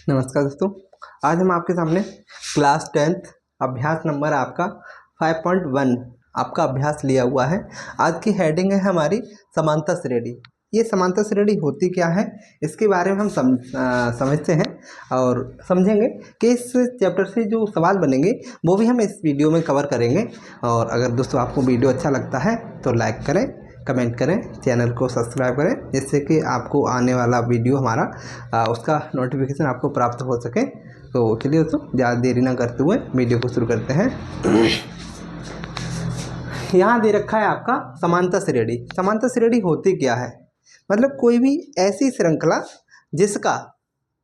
नमस्कार दोस्तों। आज हम आपके सामने क्लास 10th अभ्यास नंबर आपका 5.1 आपका अभ्यास लिया हुआ है। आज की हेडिंग है हमारी समांतर श्रेणी। ये समांतर श्रेणी होती क्या है, इसके बारे में हम समझते हैं और समझेंगे कि इस चैप्टर से जो सवाल बनेंगे वो भी हम इस वीडियो में कवर करेंगे। और अगर दोस्तों आपको वीडियो अच्छा लगता है तो लाइक करें, कमेंट करें, चैनल को सब्सक्राइब करें, जिससे कि आपको आने वाला वीडियो हमारा उसका नोटिफिकेशन आपको प्राप्त हो सके। तो चलिए दोस्तों, ज़्यादा देरी ना करते हुए वीडियो को शुरू करते हैं। यहाँ दे रखा है आपका समांतर श्रेणी। समांतर श्रेणी होती क्या है, मतलब कोई भी ऐसी श्रृंखला जिसका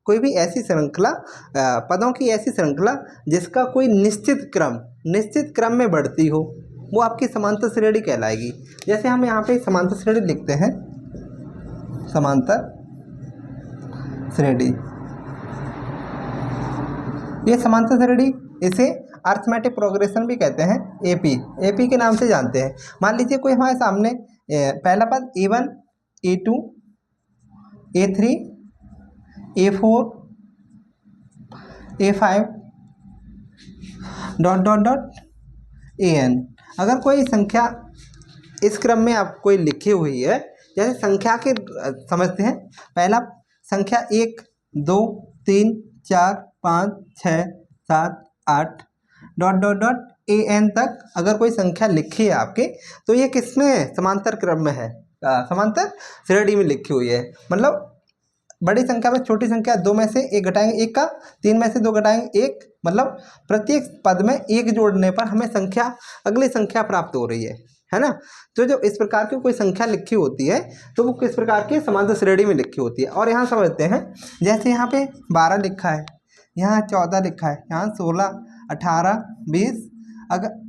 पदों की ऐसी श्रृंखला जिसका कोई निश्चित क्रम में बढ़ती हो, वो आपकी समांतर श्रेणी कहलाएगी। जैसे हम यहाँ पे समांतर श्रेणी लिखते हैं, समांतर श्रेणी। ये समांतर श्रेणी, इसे अरिथमेटिक प्रोग्रेशन भी कहते हैं, एपी के नाम से जानते हैं। मान लीजिए कोई हमारे सामने पहला पद A1 A2 A3 A4 A5 dot dot dot AN। अगर कोई संख्या इस क्रम में आप कोई लिखी हुई है, जैसे संख्या के समझते हैं। पहला संख्या 1 2 3 4 5 6 7 8 डॉट डॉट डॉट AN तक अगर कोई संख्या लिखी है आपके, तो ये किस में है, समांतर क्रम में है, समांतर श्रेणी में लिखी हुई है। मतलब बड़ी संख्या में छोटी संख्या 2 में से 1 घटाएंगे 1 का, 3 में से 2 घटाएंगे 1, मतलब प्रत्येक पद में 1 जोड़ने पर हमें अगली संख्या प्राप्त हो रही है ना। तो जो इस प्रकार की कोई संख्या लिखी होती है तो वो किस प्रकार की समांतर श्रेणी में लिखी होती है। और यहाँ समझते हैं, जैसे यहाँ पे 12 लिखा है, यहाँ 14 लिखा है, यहाँ 16 18 20, अगर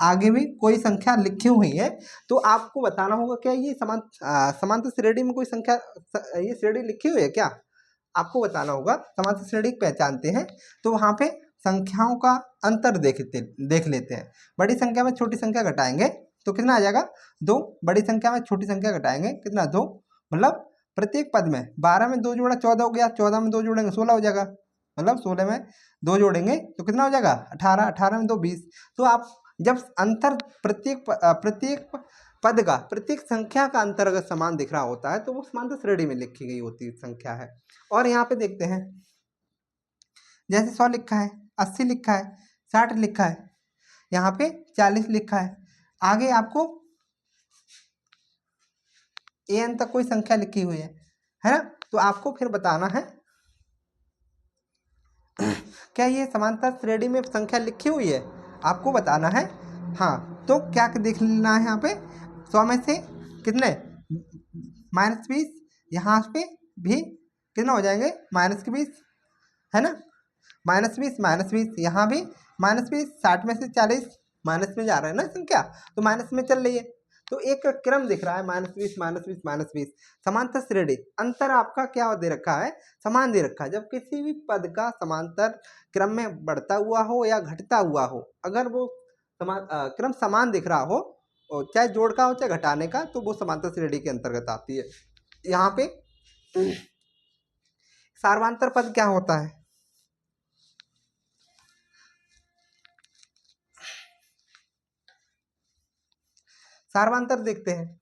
आगे भी कोई संख्या लिखी हुई है तो आपको बताना होगा क्या ये समांतर श्रेणी में कोई संख्या, ये श्रेणी लिखी हुई है क्या, आपको बताना होगा। समांतर श्रेणी पहचानते हैं तो वहाँ पे संख्याओं का अंतर देख लेते हैं। बड़ी संख्या में छोटी संख्या घटाएंगे तो कितना आ जाएगा 2, बड़ी संख्या में छोटी संख्या घटाएंगे कितना 2, मतलब प्रत्येक पद में 12 में 2 जोड़ा 14 हो गया, 14 में 2 जोड़ेंगे 16 हो जाएगा, मतलब 16 में 2 जोड़ेंगे तो कितना हो जाएगा 18, 18 में 2 20। तो आप जब अंतर प्रत्येक पद का, प्रत्येक संख्या का अंतर अगर समान दिख रहा होता है तो वो समांतर श्रेणी में लिखी गई होती संख्या है। और यहाँ पे देखते हैं, जैसे 100 लिखा है, 80 लिखा है, 60 लिखा है, यहाँ पे 40 लिखा है, आगे आपको AN तक कोई संख्या लिखी हुई है ना। तो आपको फिर बताना है क्या ये समांतर श्रेणी में संख्या लिखी हुई है, आपको बताना है। हाँ, तो क्या देख लेना है, यहाँ पे 100 में से कितने -20, यहाँ पे भी कितना हो जाएंगे -20, है ना, -20 यहाँ भी -20, 60 में से 40 माइनस में जा रहा है ना संख्या, तो माइनस में चल रही है। तो एक क्रम दिख रहा है -20 समांतर श्रेणी। अंतर आपका क्या दे रखा है, समान दे रखा है। जब किसी भी पद का समांतर क्रम में बढ़ता हुआ हो या घटता हुआ हो, अगर वो क्रम समान दिख रहा हो, और चाहे जोड़ का हो चाहे घटाने का, तो वो समांतर श्रेणी के अंतर्गत आती है। यहाँ पे सार्वंतर पद क्या होता है, सार्वंतर देखते हैं।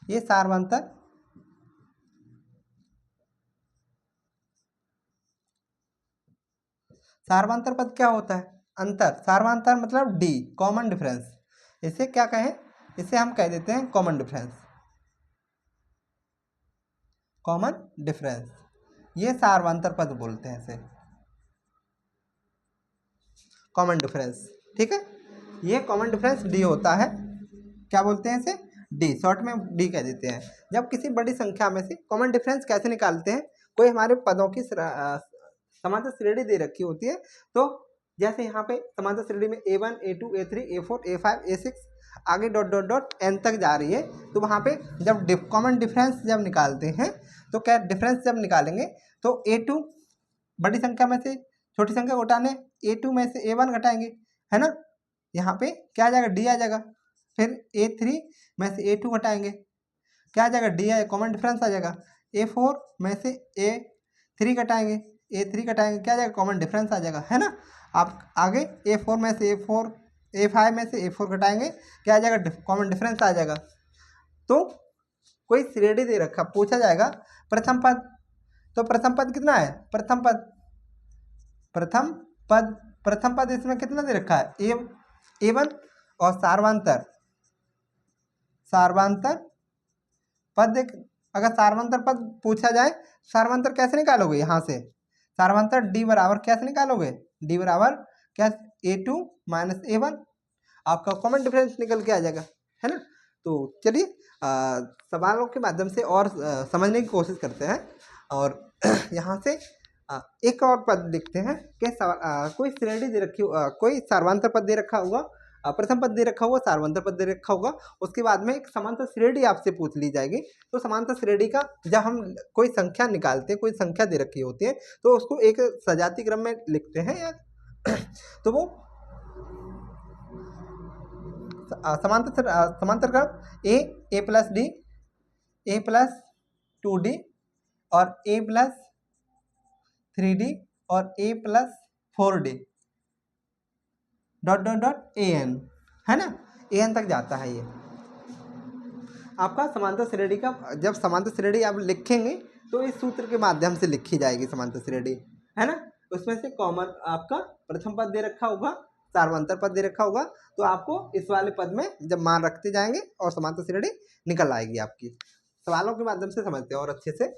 ये सार्वंतर पद क्या होता है, अंतर। सार्वंतर मतलब D, कॉमन डिफरेंस। इसे क्या कहें, इसे हम कह देते हैं कॉमन डिफरेंस। कॉमन डिफरेंस, ये सार्वंतर पद बोलते हैं इसे, कॉमन डिफरेंस। ठीक है, ये कॉमन डिफरेंस D होता है। क्या बोलते हैं इसे, D, शॉर्ट में D कह देते हैं। जब किसी बड़ी संख्या में से कॉमन डिफरेंस कैसे निकालते हैं, कोई हमारे पदों की समांतर श्रेणी दे रखी होती है, तो जैसे यहाँ पे समांतर श्रेणी में A1 A2 A3 A4 A5 A6 आगे डॉट डॉट डॉट N तक जा रही है, तो वहाँ पे जब कॉमन डिफरेंस जब निकालते हैं, तो क्या डिफरेंस जब निकालेंगे तो A2 बड़ी संख्या में से छोटी संख्या घटाने A2 में से A1 घटाएंगे, है ना। यहाँ पे क्या आ जाएगा, D आ जाएगा, फिर A3 में से A2 घटाएंगे, क्या आ जाएगा, डी है, कॉमन डिफरेंस आ जाएगा। A4 में से A3 घटाएंगे, A3 घटाएंगे, क्या आ जाएगा, कॉमन डिफरेंस आ जाएगा, है ना। आप आगे A4 में से A5 में से A4 घटाएंगे, क्या आ जाएगा, कॉमन डिफरेंस आ जाएगा। तो कोई श्रेणी दे रखा, पूछा जाएगा प्रथम पद, तो प्रथम पद कितना है, प्रथम पद इसमें कितना दे रखा है, A1 और सार्वंतर पद देख, अगर सार्वंतर पद पूछा जाए, सार्वंतर कैसे निकालोगे, यहाँ से सार्वंतर डी बराबर कैसे निकालोगे, डी बराबर क्या, A2 माइनस A1, आपका कॉमन डिफरेंस निकल के आ जाएगा, है ना। तो चलिए सवालों के माध्यम से और समझने की कोशिश करते हैं। और यहाँ से एक और पद लिखते हैं कि कोई श्रेणी दे रखी, कोई सार्वंतर पद दे रखा होगा, प्रथम पद दे रखा होगा, सार्वंतर पद दे रखा होगा, उसके बाद में एक समांतर श्रेणी आपसे पूछ ली जाएगी। तो समांतर श्रेणी का जब हम कोई संख्या निकालते हैं, कोई संख्या दे रखी होती है, तो उसको एक सजाती क्रम में लिखते हैं यार। तो वो समांतर क्रम A plus D, A plus 2D और ए प्लस 3D और A plus 4D dot dot dot AN, है ना, AN तक जाता है ये आपका समांतर श्रेणी का। जब समांतर श्रेणी आप लिखेंगे तो इस सूत्र के माध्यम से लिखी जाएगी समांतर श्रेणी, है ना। उसमें से कॉमन आपका प्रथम पद दे रखा होगा, सार्वंतर पद दे रखा होगा, तो आपको इस वाले पद में जब मान रखते जाएंगे और समांतर श्रेणी निकल आएगी आपकी। सवालों के माध्यम से समझते हैं और अच्छे से।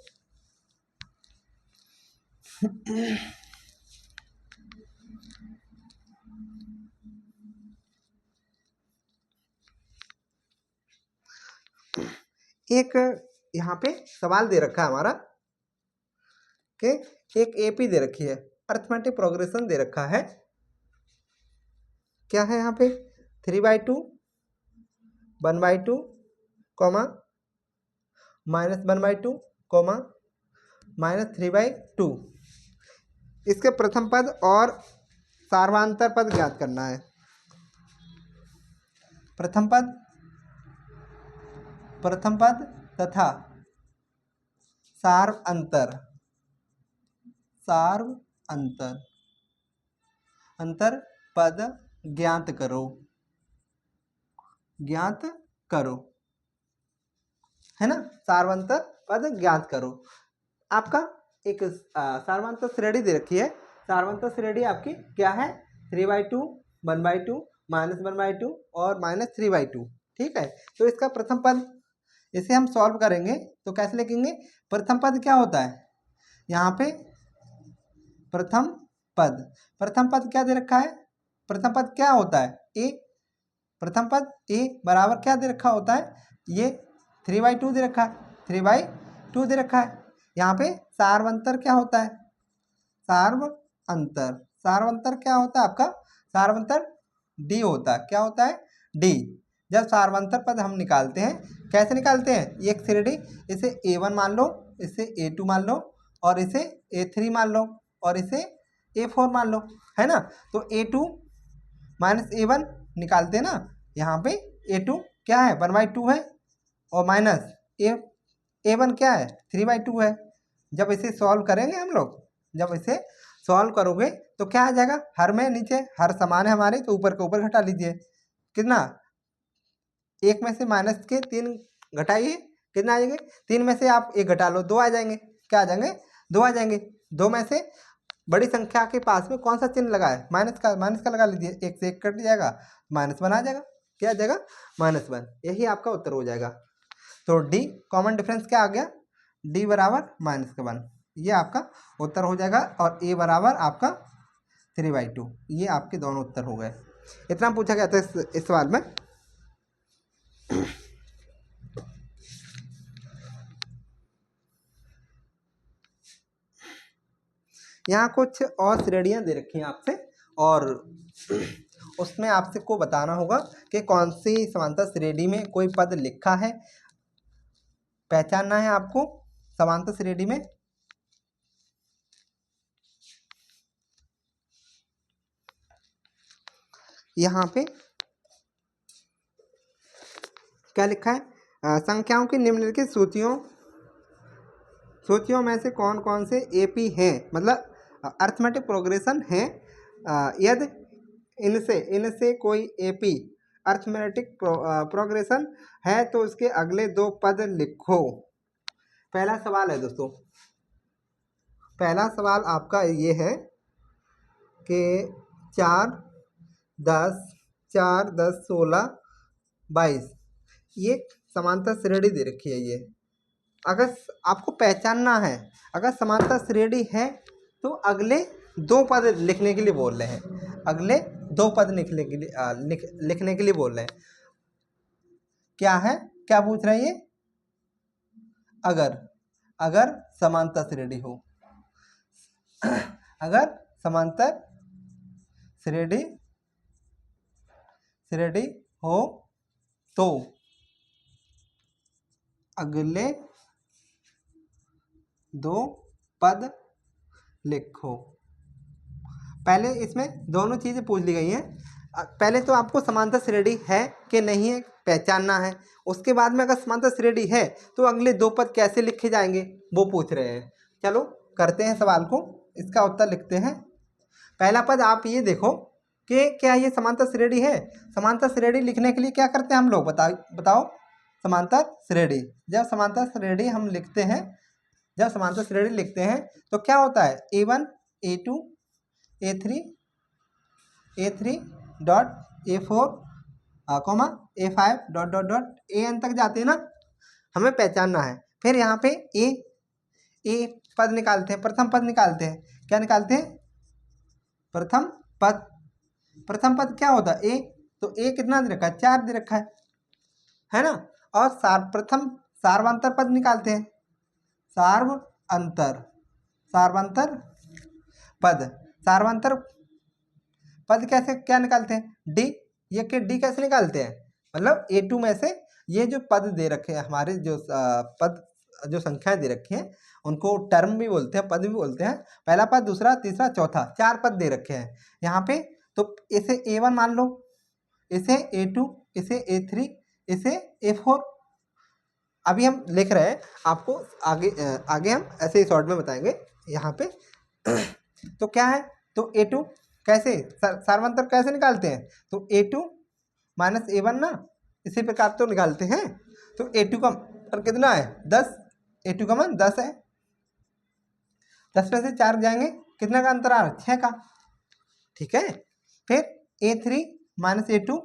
एक यहाँ पे सवाल दे रखा है हमारा कि एक AP दे रखी है, अर्थमेटिक प्रोग्रेशन दे रखा है, क्या है यहाँ पे 3/2 1/2 कॉमा -1/2 कॉमा -3/2, इसके प्रथम पद और सार्वंतर पद ज्ञात करना है। प्रथम पद तथा अंतर पद ज्ञात करो, है ना, सार्वंतर पद ज्ञात करो। आपका एक सार्वंतर श्रेणी दे रखी है, सार्वंतर श्रेणी आपकी क्या है 3/2 1/2 -1/2 और -3/2, ठीक है। तो इसका प्रथम पद, इसे हम सॉल्व करेंगे तो कैसे लिखेंगे, प्रथम पद क्या होता है, यहाँ पे प्रथम पद क्या दे रखा है, प्रथम पद क्या होता है A, प्रथम पद A बराबर क्या दे रखा होता है, ये 3/2 दे रखा है, 3/2 दे रखा है। यहाँ पे सार्वंतर क्या होता है, सार्वंतर क्या होता है आपका, सार्वंतर D होता है, क्या होता है D। जब सार्वंतर पद हम निकालते हैं, कैसे निकालते हैं, एक श्रेणी, इसे A1 मान लो, इसे A2 मान लो, और इसे A3 मान लो, और इसे A4 मान लो, है ना। तो A2 माइनस A1 निकालते हैं ना, यहाँ पे A2 क्या है 1/2 है, और माइनस A1 क्या है 3/2 है। जब इसे सॉल्व करेंगे हम लोग, जब इसे सॉल्व करोगे तो क्या आ जाएगा, हर में नीचे हर समान है हमारे, तो ऊपर के ऊपर घटा लीजिए, कितना, एक में से माइनस के 3 घटाइए, कितना आ जाएंगे, 3 में से आप 1 घटा लो, 2 आ जाएंगे, क्या आ जाएंगे, 2 आ जाएंगे। 2 में से बड़ी संख्या के पास में कौन सा चिन्ह लगा है, माइनस का लगा लीजिए, 1 से 1 कट जाएगा, -1 आ जाएगा, क्या आ जाएगा -1, यही आपका उत्तर हो जाएगा। तो D कॉमन डिफरेंस क्या आ गया, D बराबर -1, ये आपका उत्तर हो जाएगा, और A बराबर आपका 3/2, ये आपके दोनों उत्तर हो गए। इतना पूछा गया था इस सवाल में। यहाँ कुछ और श्रेणियाँ दे रखी हैं आपसे, और उसमें आपसे को बताना होगा कि कौन सी समांतर श्रेणी में कोई पद लिखा है, पहचानना है आपको समांतर श्रेणी में। यहाँ पे क्या लिखा है, संख्याओं की निम्नलिखित सूचियों में से कौन कौन से एपी हैं, मतलब अर्थमेटिक प्रोग्रेशन है, यदि इनसे कोई एपी अर्थमेटिक प्रोग्रेशन है तो उसके अगले दो पद लिखो। पहला सवाल है दोस्तों, पहला सवाल आपका ये है कि 4, 10, 4, 10, 16, 22 ये समांतर श्रेणी दे रखी है। ये अगर आपको पहचानना है, अगर समांतर श्रेणी है तो अगले दो पद लिखने के लिए बोल रहे हैं, अगले दो पद लिखने के लिए लिखने के लिए बोल रहे हैं। क्या है, क्या पूछ रहे हैं ये, अगर समांतर श्रेणी हो, अगर समांतर श्रेणी हो तो अगले दो पद लिखो। पहले इसमें दोनों चीज़ें पूछ ली गई हैं। पहले तो आपको समांतर श्रेणी है कि नहीं है पहचानना है, उसके बाद में अगर समांतर श्रेणी है तो अगले दो पद कैसे लिखे जाएंगे वो पूछ रहे हैं। चलो करते हैं सवाल को, इसका उत्तर लिखते हैं। पहला पद आप ये देखो कि क्या ये समांतर श्रेणी है। समांतर श्रेणी लिखने के लिए क्या करते हैं हम लोग, बताओ समांतर श्रेणी, जब समांतर श्रेणी हम लिखते हैं, जब समांतर श्रेणी लिखते हैं तो क्या होता है, A1 A2 A3 dot A4 A5 dot dot dot AN तक जाते हैं ना, हमें पहचानना है। फिर यहाँ पे ए पद निकालते हैं, प्रथम पद निकालते हैं। क्या निकालते हैं, प्रथम पद क्या होता है, ए, तो ए कितना दे रखा है, 4 दे रखा है ना। और सार्वंतर पद निकालते हैं, सार्वंतर पद कैसे, क्या निकालते हैं, डी, ये के डी कैसे निकालते हैं, मतलब A2 में से ये जो पद दे रखे हैं हमारे, जो पद जो संख्याएं दे रखी हैं उनको टर्म भी बोलते हैं, पद भी बोलते हैं। पहला पद, दूसरा, तीसरा, चौथा, 4 पद दे रखे हैं यहाँ पे। तो इसे A1 मान लो, इसे A2, इसे A3, इसे A4। अभी हम लिख रहे हैं, आपको आगे हम ऐसे ही शॉर्ट में बताएंगे यहाँ पे। तो क्या है, तो A2 कैसे सार्वंतर कैसे निकालते हैं, तो A2 माइनस A1 ना, इसी प्रकार तो निकालते हैं। तो A2 का मान कितना है, 10, A2 का मान 10 है। 10 में से 4 जाएंगे, कितना का अंतर आ रहा है, 6 का, ठीक है। फिर A3 माइनस A2,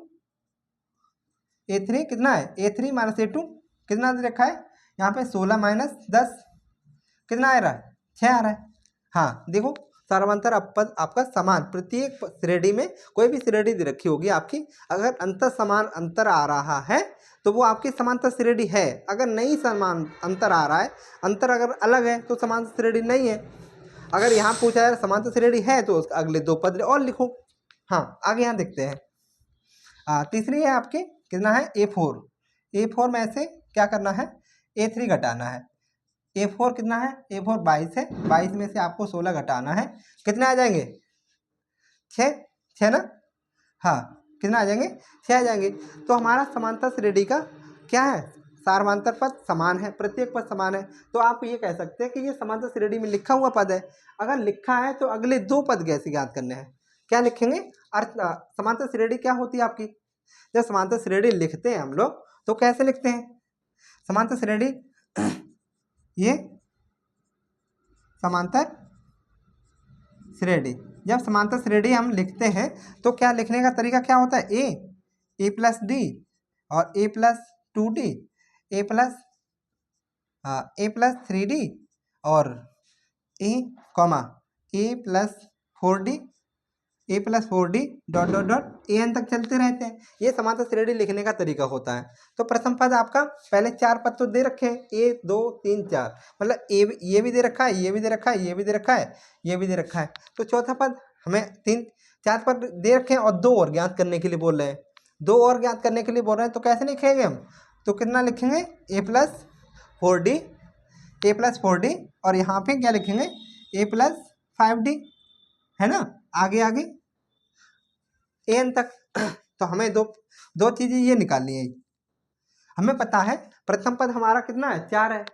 A3 कितना है, A3 माइनस A2 कितना दे रखा है यहाँ पे, 16 माइनस 10 कितना आ रहा है, 6 आ रहा है। हाँ देखो, सार्वंतर पद आपका समान, प्रत्येक श्रेणी में कोई भी श्रेणी दे रखी होगी आपकी, अगर अंतर आ रहा है तो वो आपकी समांतर श्रेणी है। अगर नहीं समान अंतर आ रहा है, अंतर अगर अलग है तो समांतर श्रेणी नहीं है। अगर यहाँ पूछा है समांतर श्रेणी है तो उसका अगले दो पद और लिखो। हाँ आगे यहाँ देखते हैं। तीसरी है आपके, कितना है, A4 में से क्या करना है, A3 घटाना है। A4 कितना है, A4 22 है, 22 में से आपको 16 घटाना है, कितने आ जाएंगे, 6 ना, हाँ कितना आ जाएंगे, 6 आ जाएंगे। तो हमारा समांतर श्रेणी का क्या है, सार्वंतर पद समान है, प्रत्येक पद समान है। तो आप ये कह सकते हैं कि ये समांतर श्रेणी में लिखा हुआ पद है। अगर लिखा है तो अगले दो पद कैसे याद करने हैं, क्या लिखेंगे, समांतर श्रेणी क्या होती है आपकी, जब समांतर श्रेणी लिखते हैं हम लोग तो कैसे लिखते हैं, समांतर श्रेणी, ये समांतर श्रेणी, जब समांतर श्रेणी हम लिखते हैं तो क्या लिखने का तरीका क्या होता है, ए प्लस डी और A+2D, ए प्लस 3D और A+4D dot dot dot AN तक चलते रहते हैं। ये समांतर श्रेणी लिखने का तरीका होता है। तो प्रथम पद आपका, पहले 4 पद तो दे रखे हैं, 1 2 3 4, मतलब ये भी दे रखा है, ये भी दे रखा है, ये भी दे रखा है, ये भी दे रखा है। तो चौथा पद हमें 4 पद दे रखे हैं और 2 और ज्ञात करने के लिए बोल रहे हैं, 2 और ज्ञात करने के लिए बोल रहे हैं। तो कैसे लिखेंगे हम, तो कितना लिखेंगे, A+4D और यहाँ पे क्या लिखेंगे, A+5D, है ना, आगे AN तक। तो हमें दो चीज़ें ये निकालनी है। हमें पता है प्रथम पद हमारा कितना है, 4 है।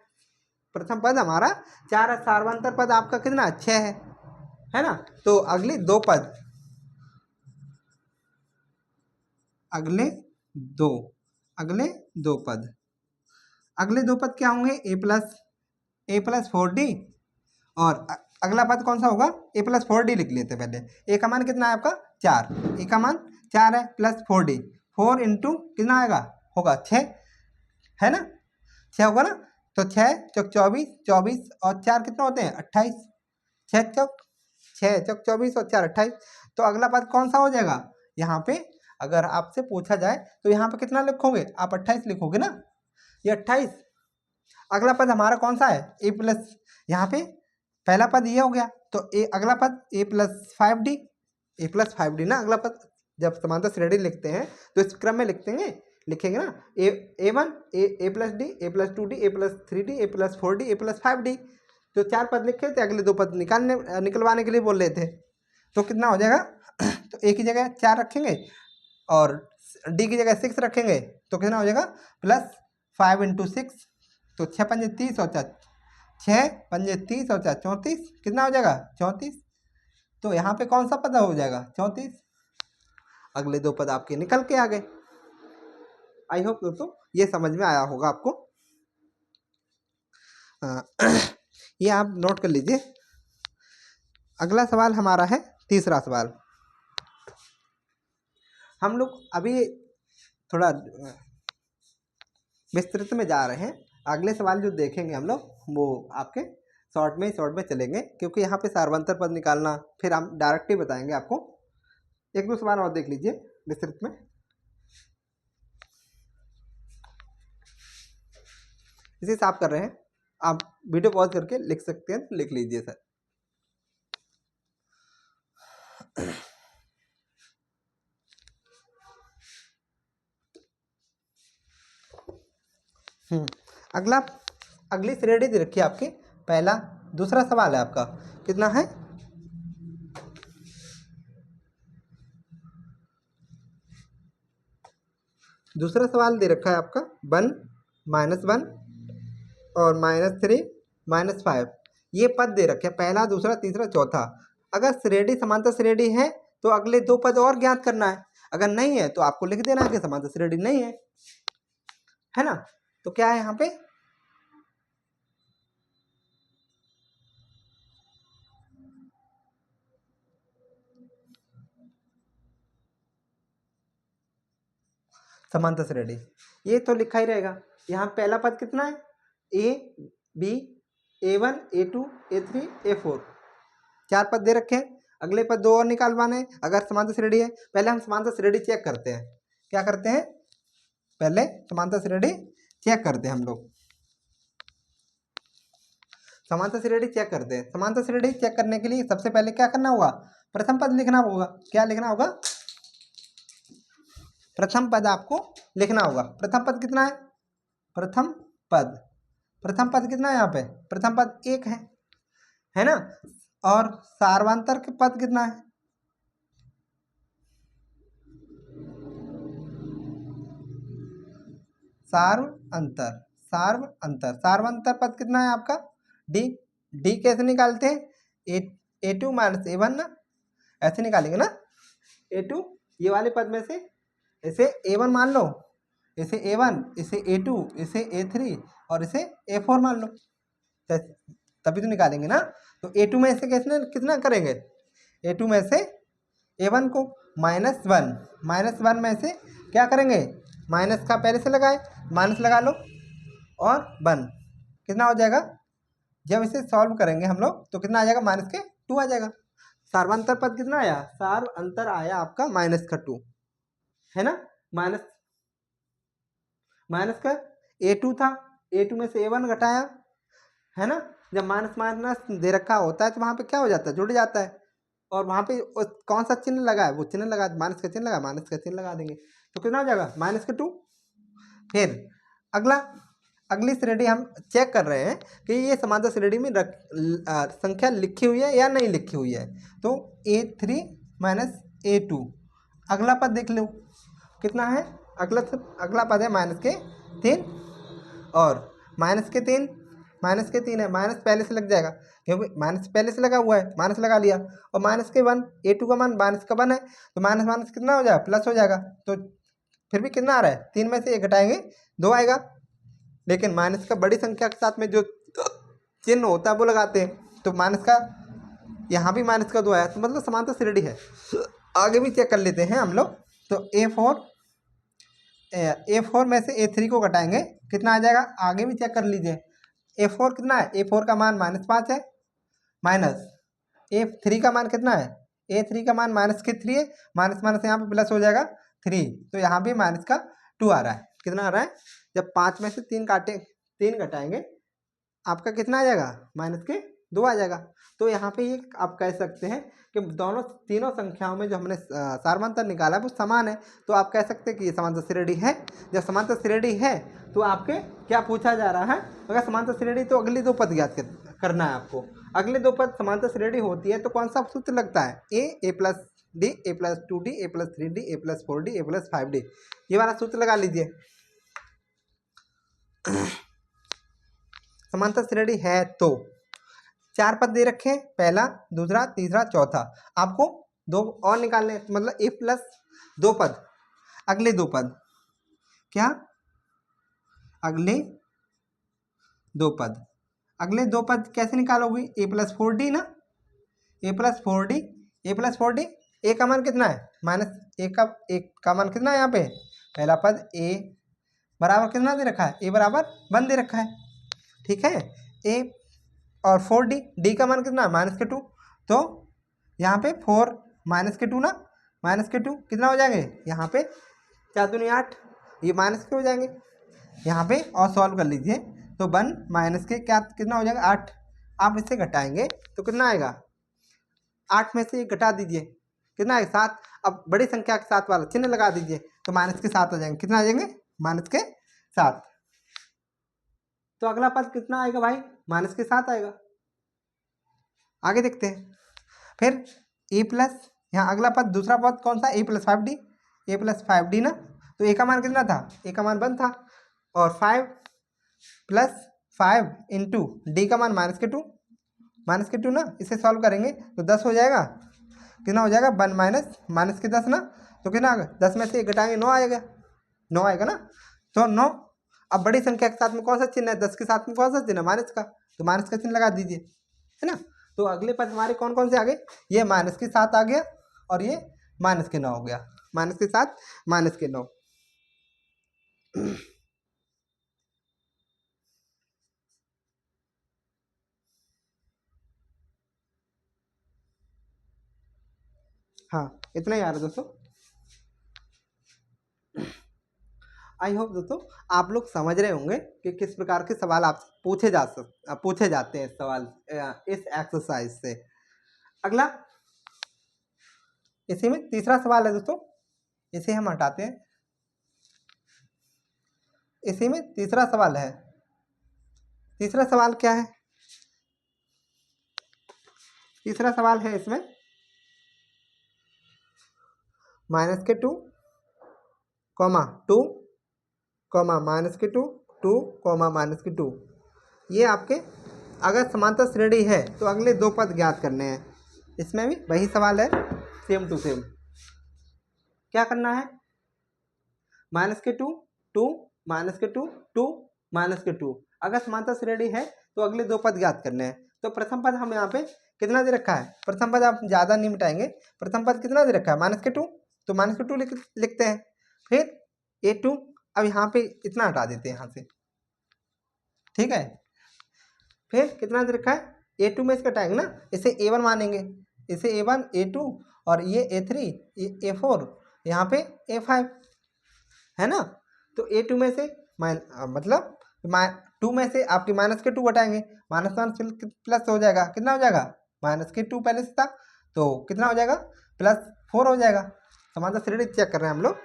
प्रथम पद हमारा 4 है, सार्वंतर पद आपका कितना है, 6 है ना। तो अगले दो पद, अगले दो पद, अगले दो पद क्या होंगे, ए प्लस 4d, और अगला पद कौन सा होगा, ए प्लस 4d लिख लेते हैं पहले। ए का मान कितना है आपका 4, ए का मान 4 है, प्लस 4d, 4 इंटू कितना आएगा, होगा 6, है ना, 6 होगा ना। तो 6 चौक 24, 24 और 4 कितना होते हैं 28, 6 चौक 24 और 4 28। तो अगला पद कौन सा हो जाएगा, यहाँ पे अगर आपसे पूछा जाए तो यहाँ पे कितना लिखोगे आप, 28 लिखोगे ना, ये 28। अगला पद हमारा कौन सा है, ए प्लस, यहाँ पे पहला पद ये हो गया, तो अगला पद ए प्लस 5d ना अगला पद। जब समांतर श्रेणी लिखते हैं तो इस क्रम में लिखेंगे ना, a1 A plus D, A plus 2d, A plus 3d, A plus 4d, A plus 5d। तो 4 पद लिखे थे, अगले दो पद निकलवाने के लिए बोल रहे थे। तो कितना हो जाएगा तो ए की जगह 4 रखेंगे और डी की जगह 6 रखेंगे, तो कितना हो जाएगा प्लस 5 इंटू 6, तो 6 पंजे 30 और 4, 6 पंजे 30 और 4 34, कितना हो जाएगा 34। तो यहाँ पे कौन सा पद हो जाएगा 34। अगले दो पद आपके निकल के आ गए। आई होप दोस्तों ये समझ में आया होगा आपको। ये आप नोट कर लीजिए। अगला सवाल हमारा है तीसरा सवाल। हम लोग अभी थोड़ा विस्तृत में जा रहे हैं। अगले सवाल जो देखेंगे हम लोग वो आपके शॉर्ट में चलेंगे, क्योंकि यहाँ पे सार्वंतर पद निकालना फिर हम डायरेक्ट ही बताएंगे आपको। एक दो सवाल और देख लीजिए विस्तृत में। इसे साफ कर रहे हैं, आप वीडियो पॉज करके लिख सकते हैं, लिख लीजिए सर। अगली श्रेणी दे रखी है आपकी। पहला दूसरा सवाल है आपका, कितना है, दूसरा सवाल दे रखा है आपका 1 -1 और -3 -5। ये पद दे रखे हैं, पहला दूसरा तीसरा चौथा। अगर श्रेणी समांतर श्रेणी है तो अगले दो पद और ज्ञात करना है, अगर नहीं है तो आपको लिख देना है कि समांतर श्रेणी नहीं है ना। तो क्या है यहाँ पे, समांतर श्रेणी, ये तो लिखा ही रहेगा। यहाँ पहला पद कितना है, A B A1 A2 A3 A4, 4 पद दे रखे हैं। अगले पद दो और निकालवाने अगर समांतर श्रेणी है। पहले हम समांतर श्रेणी चेक करते हैं, क्या करते हैं, पहले समांतर श्रेणी चेक करते हैं हम लोग। समांतर श्रेणी चेक करते हैं। समांतर श्रेणी चेक करने के लिए सबसे पहले क्या करना होगा, प्रथम पद लिखना होगा। क्या लिखना होगा, प्रथम पद आपको लिखना होगा। प्रथम पद कितना है, प्रथम पद कितना है यहाँ पे, प्रथम पद 1 है ना। और सार्वंतर के पद कितना है, सार्वंतर पद कितना है आपका, डी कैसे निकालते हैं, A2 माइनस A1 ना, ऐसे निकालेंगे ना। A2 ये वाले पद में से इसे A1 मान लो, इसे A1, इसे A2, इसे A3 और इसे A4 मान लो, तभी तो निकालेंगे ना। तो A2 में से कितना करेंगे, A2 में से A1 को -1 में से क्या करेंगे, माइनस का पहले से लगाए, माइनस लगा लो और 1 कितना हो जाएगा। जब इसे सॉल्व करेंगे हम लोग तो कितना आ जाएगा, -2 आ जाएगा। सार्वंतर पद कितना आया, सार्वंतर आया आपका -2 है ना। माइनस का A2 था, A2 में से A1 घटाया है ना। जब माइनस दे रखा होता है तो वहाँ पे क्या हो जाता है, जुड़ जाता है। और वहाँ पे कौन सा चिन्ह लगा है, वो चिन्ह लगा, माइनस का चिन्ह लगा देंगे, तो कितना हो जाएगा -2। फिर अगली श्रेणी हम चेक कर रहे हैं कि ये समांतर श्रेणी में संख्या लिखी हुई है या नहीं लिखी हुई है। तो A3 - A2, अगला पद देख लो कितना है, अगला पद है -2 3 और माइनस के 3 है, माइनस पहले से लग जाएगा क्योंकि माइनस पहले से लगा हुआ है, माइनस लगा लिया। और माइनस के 1, A2 का मान माइनस का 1 है, तो माइनस माइनस कितना हो जाएगा, प्लस हो जाएगा। तो फिर भी कितना आ रहा है, 3 में से 1 घटाएंगे 2 आएगा। लेकिन माइनस का बड़ी संख्या के साथ में जो चिन्ह होता है वो लगाते हैं, तो माइनस का यहाँ भी माइनस का 2 आया, तो मतलब समानता श्रेणी है। आगे भी चेक कर लेते हैं हम लोग। तो A4 में से A3 को घटाएंगे, कितना आ जाएगा, आगे भी चेक कर लीजिए। A4 कितना है, A4 का मान -5 है, माइनस A3 का मान कितना है, A3 का मान -3 है, माइनस माइनस यहाँ पे प्लस हो जाएगा 3, तो यहाँ भी माइनस का 2 आ रहा है। कितना आ रहा है, जब 5 में से 3 घटाएंगे आपका कितना आ जाएगा, -2 आ जाएगा। तो यहाँ पे ये आप कह सकते हैं कि तीनों संख्याओं में जो हमने सारवंतर निकाला है वो समान है, तो आप कह सकते हैं कि ये समांतर श्रेणी है। जब समांतर श्रेणी है तो आपके क्या पूछा जा रहा है, अगर समांतर श्रेणी तो अगले 2 पद ज्ञात करना है आपको। अगले 2 पद समांतर श्रेणी होती है तो कौन सा सूत्र लगता है, a + d, a + 2d, a + 3d, a + 4d, a + 5d, ये वाला सूत्र लगा लीजिए। समांतर श्रेणी है तो 4 पद दे रखे हैं, पहला, दूसरा, तीसरा, चौथा। आपको 2 और निकालने हैं, मतलब a + 2 पद, अगले 2 पद क्या, अगले 2 पद, अगले 2 पद कैसे निकालोगे, a + 4d ना, a + 4d, a + 4d, a का मान कितना है, -1 का मान कितना है यहाँ पे, पहला पद a बराबर कितना दे रखा है, a बराबर 1 दे रखा है, ठीक है। a और 4d, d का मान कितना है, -2, तो यहाँ पे 4 -2 ना, -2 कितना हो जाएंगे, यहाँ पे 4 दूनी 8, ये माइनस के हो जाएंगे यहाँ पे, और सॉल्व कर लीजिए तो 1 माइनस के क्या कितना हो जाएगा, 8। आप इससे घटाएंगे तो कितना आएगा, 8 में से 1 घटा दीजिए, कितना आएगा, 7। अब बड़ी संख्या के साथ वाला चिन्ह लगा दीजिए तो -7 आ जाएंगे, कितना आ जाएंगे, -7। तो अगला पद कितना आएगा भाई, -7 आएगा। आगे देखते हैं। फिर a+, यहाँ अगला पद दूसरा पद कौन सा, a + 5d, a + 5d ना, तो a का मान कितना था, a का मान 1 था, और 5 + 5 इंटू d का मान -2 ना, इसे सॉल्व करेंगे तो 10 हो जाएगा, कितना हो जाएगा, 1 माइनस के 10 ना, तो कितना आ गया, 10 में से 1 घटाएंगे 9 आएगा, 9 आएगा ना, तो 9। अब बड़ी संख्या के साथ में कौन सा चिन्ह है, 10 के साथ में कौन सा चिन्ह है, माइनस का, तो माइनस का चिन्ह लगा दीजिए, है ना। तो अगले पद हमारे कौन कौन से आ गए, ये -7 आ गया, और ये -9 हो गया, -7 -9। हाँ, इतना ही आ रहा है दोस्तों। आई होप दोस्तों आप लोग समझ रहे होंगे कि किस प्रकार के सवाल आप पूछे जाते हैं इस सवाल इस एक्सरसाइज से। अगला इसी में तीसरा सवाल है दोस्तों, इसे हम हटाते हैं। इसी में तीसरा सवाल है, तीसरा सवाल क्या है, तीसरा सवाल है इसमें -2, -2, -2, -2, ये आपके अगर समांतर श्रेणी है तो अगले 2 पद ज्ञात करने हैं। इसमें भी वही सवाल है, सेम टू सेम। क्या करना है, -2, 2, -2, 2, -2, अगर समांतर श्रेणी है तो अगले 2 पद ज्ञात करने हैं। तो प्रथम पद हम यहाँ पे कितना दे रखा है, प्रथम पद आप ज़्यादा नहीं मिटाएंगे, प्रथम पद कितना दे रखा है, -2, तो -2 लिखते हैं। फिर A2, अब यहाँ पे इतना हटा देते हैं यहाँ से, ठीक है। फिर कितना दे रखा है, A2 में इसका हटाएंगे ना, इसे A1 मानेंगे, इसे A1, A2, और ये A3, ये A4, यहाँ पे A5, है ना। तो A2 में से मतलब 2 में से आपके -2 घटाएंगे, माइनस प्लस हो जाएगा, कितना हो जाएगा, -2 पहले से था तो कितना हो जाएगा, +4 हो जाएगा। समांतर श्रेणी चेक कर रहे हैं हम लोग।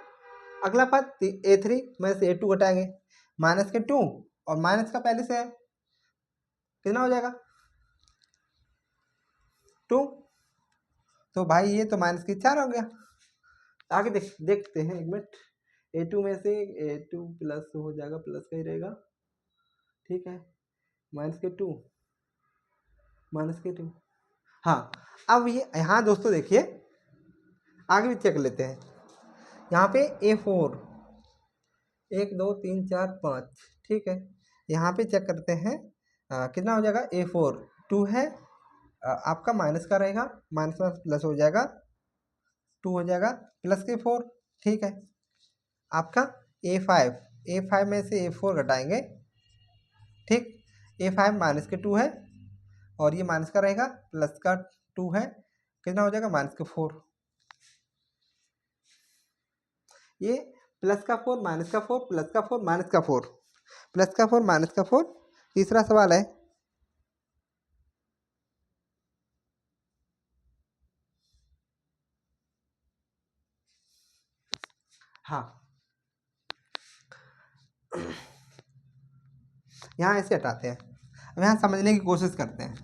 अगला पद A3 में से A2 घटाएंगे, -2 और माइनस का पहले से है, कितना हो जाएगा, 2, तो भाई ये तो -4 हो गया। आगे देखते हैं, 1 मिनट, A2 में से A2 प्लस हो जाएगा, प्लस का ही रहेगा, ठीक है, -K2 हाँ। अब ये यहाँ दोस्तों देखिए आगे भी चेक लेते हैं। यहाँ पे A4 1 2 3 4 5, ठीक है, यहाँ पे चेक करते हैं कितना हो जाएगा। A4 2 है, आपका माइनस का रहेगा, माइनस में प्लस हो जाएगा, 2 हो जाएगा, प्लस के 4, ठीक है। आपका A5 में से A4 घटाएंगे, ठीक, A5 माइनस के 2 है और ये माइनस का रहेगा, प्लस का 2 है, कितना हो जाएगा, माइनस के 4। ये प्लस का 4 माइनस का 4 प्लस का 4 माइनस का 4 प्लस का 4 माइनस का 4। तीसरा सवाल है, हाँ, यहाँ ऐसे हटाते हैं। अब यहाँ समझने की कोशिश करते हैं,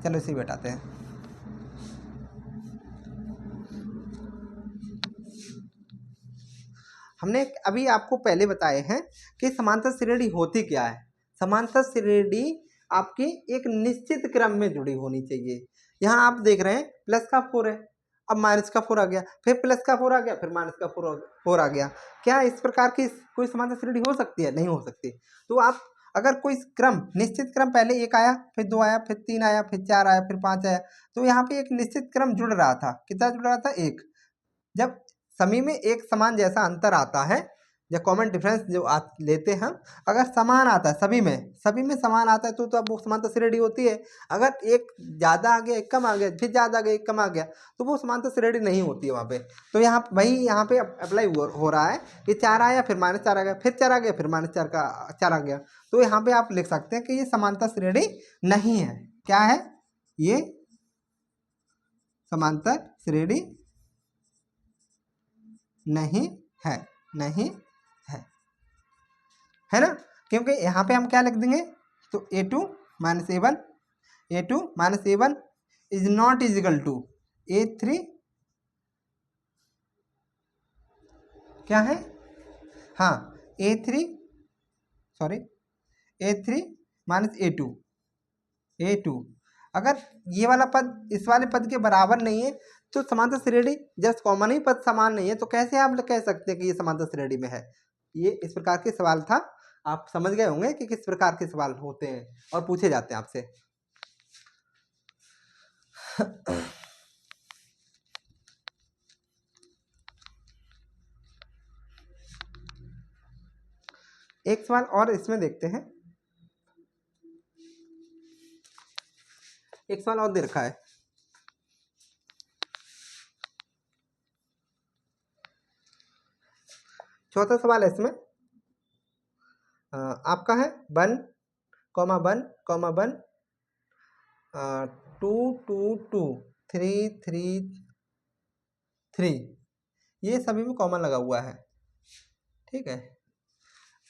चलो इसे भी हटाते हैं। हमने अभी आपको पहले बताए हैं कि समांतर श्रेणी होती क्या है। समांतर श्रेणी आपकी एक निश्चित क्रम में जुड़ी होनी चाहिए। यहाँ आप देख रहे हैं प्लस का 4 है, अब माइनस का 4 आ गया, फिर प्लस का 4 आ गया, फिर माइनस का 4 आ गया। क्या इस प्रकार की कोई समांतर श्रेणी हो सकती है? नहीं हो सकती। तो आप अगर कोई क्रम, निश्चित क्रम, पहले 1 आया, फिर 2 आया, फिर 3 आया, फिर 4 आया, फिर 5 आया, तो यहाँ पे एक निश्चित क्रम जुड़ रहा था। कितना जुड़ रहा था? 1। जब सभी में एक समान जैसा अंतर आता है, या कॉमन डिफरेंस जो लेते हैं, अगर समान आता है सभी में समान आता है तो अब वो समांतर श्रेणी होती है। अगर एक ज़्यादा आ गया, एक कम आ गया, फिर ज़्यादा आ गया, एक कम आ गया, तो वो समांतर श्रेणी नहीं होती है वहाँ पे। तो यहाँ पे अप्लाई हो रहा है कि 4 आया, फिर -4 आ गया, फिर 4 आ गया, फिर -4 आ गया, तो यहाँ पे आप लिख सकते हैं कि ये समांतर श्रेणी नहीं है। क्या है ये? समांतर श्रेणी नहीं है, नहीं है ना, क्योंकि यहाँ पे हम क्या लिख देंगे, तो A2 minus A1 is not equal to A3, क्या है, हाँ, A3 माइनस A2। अगर ये वाला पद इस वाले पद के बराबर नहीं है तो समांतर श्रेणी, जब कॉमन ही पद समान नहीं है तो कैसे आप कह सकते हैं कि ये समांतर श्रेणी में है। ये इस प्रकार के सवाल था, आप समझ गए होंगे कि किस प्रकार के सवाल होते हैं और पूछे जाते हैं आपसे। एक सवाल और इसमें देखते हैं, एक सवाल और दे रखा है। चौथा सवाल है इसमें, आपका है 1, 2 2 2 3 3 3, ये सभी में कॉमन लगा हुआ है, ठीक है।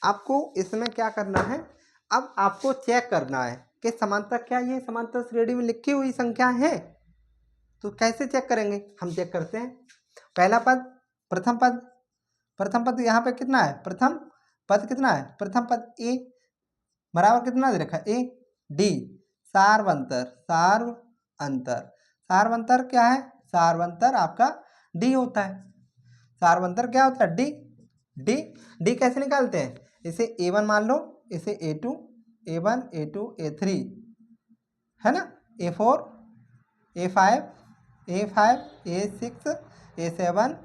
आपको इसमें क्या करना है, अब आपको चेक करना है कि समांतर, क्या ये समांतर श्रेणी में लिखी हुई संख्या है। तो कैसे चेक करेंगे, हम चेक करते हैं। पहला पद, प्रथम पद यहाँ पे कितना है, प्रथम पद कितना है, प्रथम पद A बराबर कितना दे रखा है, A D, सार्वंतर क्या है, सार्वंतर आपका D होता है। सार्वंतर क्या होता है, D कैसे निकालते हैं, इसे A1 मान लो, इसे A2, A1 A2 A3 है ना, A4 A5 A6 A7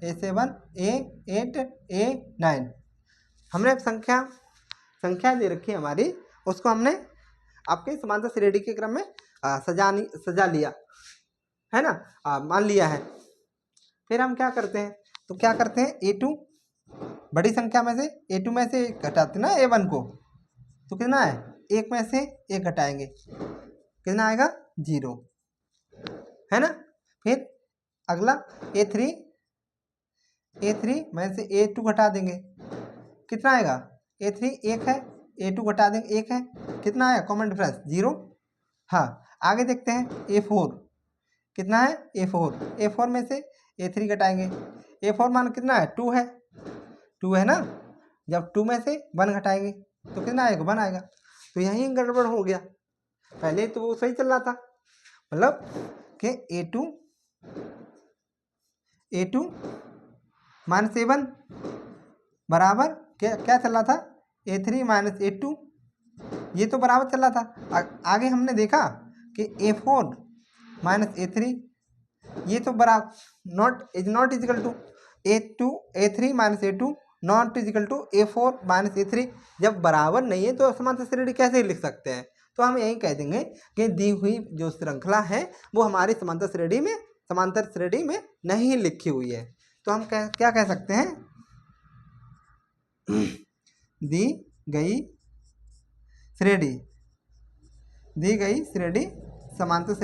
A8 A9। हमने संख्या दे रखी है हमारी, उसको हमने आपके समांतर श्रेणी के क्रम में सजा लिया है ना, मान लिया है। फिर हम क्या करते हैं, तो क्या करते हैं, A2 बड़ी संख्या में से A2 में से घटाते ना A1 को, तो कितना है, 1 में से 1 घटाएंगे, कितना आएगा, 0, है ना। फिर अगला A3 में से A2 घटा देंगे, कितना आएगा, A3 1 है, A2 घटा देंगे 1 है, कितना आया, कॉमन डिफरेंस 0। हाँ, आगे देखते हैं A4 कितना है, A4 में से A3 घटाएंगे, A4 मान कितना है 2 है, 2 है ना। जब 2 में से 1 घटाएंगे तो कितना आएगा 1 आएगा। तो यहीं गड़बड़ हो गया, पहले तो वो सही चल रहा था, मतलब कि A2 माइनस A1 बराबर क्या क्या चल रहा था A3 माइनस A2, ये तो बराबर चल रहा था। आगे हमने देखा कि A4 माइनस A3 ये तो बराबर not equal to A3 minus A2 not equal to A4 minus A3। जब बराबर नहीं है तो समांतर श्रेणी कैसे लिख सकते हैं, तो हम यही कह देंगे कि दी हुई जो श्रृंखला है वो हमारी समांतर श्रेणी में नहीं लिखी हुई है। तो हम क्या कह सकते हैं, दी गई श्रेणी समांतर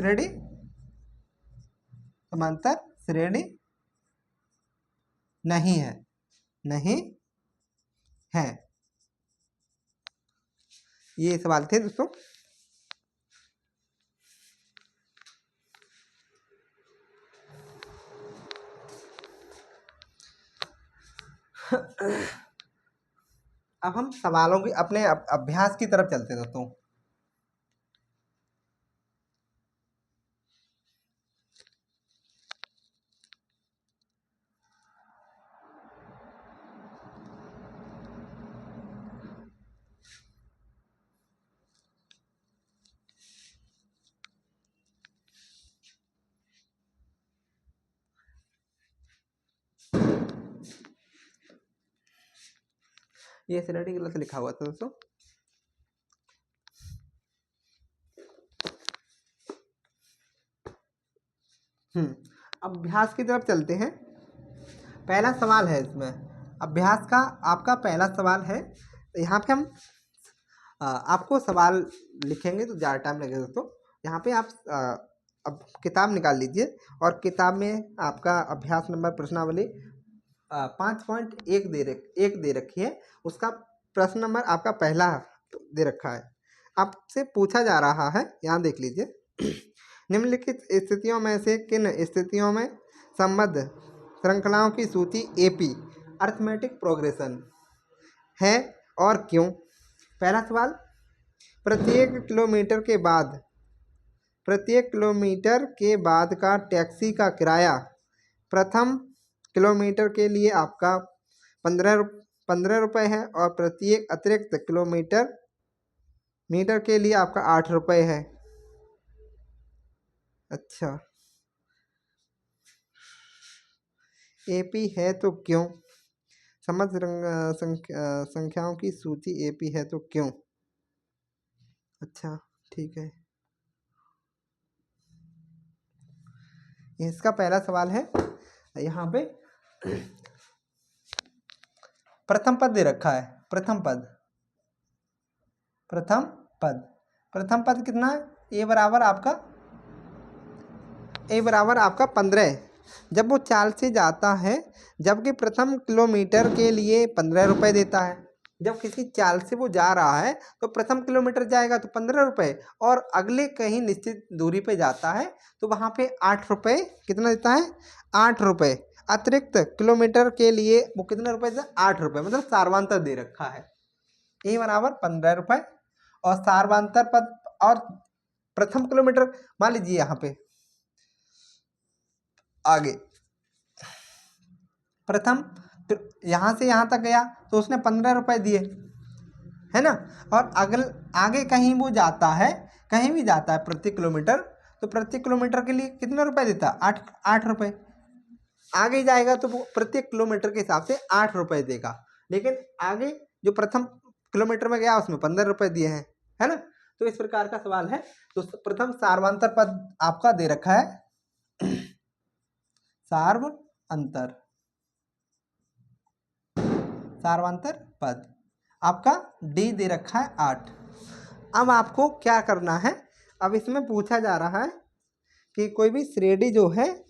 श्रेणी नहीं है। ये सवाल थे दोस्तों। अब हम सवालों की अपने अभ्यास की तरफ चलते हैं दोस्तों। ये श्रेणी गलत लिखा हुआ था दोस्तों। अभ्यास की तरफ चलते हैं। पहला सवाल है इसमें अभ्यास का, आपका पहला सवाल है। यहाँ पे हम आपको सवाल लिखेंगे तो ज़्यादा टाइम लगेगा दोस्तों। यहाँ पे आप अब किताब निकाल लीजिए और किताब में आपका अभ्यास नंबर प्रश्नावली 5.1 दे रखी है। उसका प्रश्न नंबर आपका पहला दे रखा है। आपसे पूछा जा रहा है, यहाँ देख लीजिए, निम्नलिखित स्थितियों में से किन स्थितियों में संबद्ध श्रृंखलाओं की सूची AP अरिथमेटिक प्रोग्रेशन है और क्यों। पहला सवाल, प्रत्येक किलोमीटर के बाद का टैक्सी का किराया प्रथम किलोमीटर के लिए आपका 15 रुपये है और प्रत्येक अतिरिक्त मीटर के लिए आपका 8 रुपये है। अच्छा, AP है तो क्यों, संख्याओं की सूची AP है तो क्यों। अच्छा ठीक है, इसका पहला सवाल है। यहाँ पे प्रथम पद दे रखा है, प्रथम पद कितना है, ए बराबर आपका 15। जब वो चाल से जाता है, जबकि प्रथम किलोमीटर के लिए 15 रुपये देता है। जब किसी चाल से वो जा रहा है तो प्रथम किलोमीटर जाएगा तो 15 रुपये, और अगले कहीं निश्चित दूरी पे जाता है तो वहाँ पे 8 रुपये कितना देता है, 8 रुपये। अतिरिक्त किलोमीटर के लिए वो कितने रुपये देता है, 8 रुपये, मतलब सार्वंतर दे रखा है। ए बराबर 15 रुपये और सार्वंतर पद और प्रथम किलोमीटर मान लीजिए यहाँ पे आगे प्रथम यहाँ से यहाँ तक गया तो उसने 15 रुपये दिए, है ना। और आगे कहीं वो जाता है, कहीं भी जाता है प्रति किलोमीटर, तो प्रति किलोमीटर के लिए कितने रुपए देता है, 8 रुपये। आगे जाएगा तो वो प्रत्येक किलोमीटर के हिसाब से 8 रुपये देगा, लेकिन आगे जो प्रथम किलोमीटर में गया उसमें 15 रुपये दिए हैं, है ना। तो इस प्रकार का सवाल है। तो प्रथम सार्वंतर पद आपका दे रखा है, सार्वंतर पद आपका डी दे रखा है 8। अब आपको क्या करना है, अब इसमें पूछा जा रहा है कि कोई भी श्रेणी जो है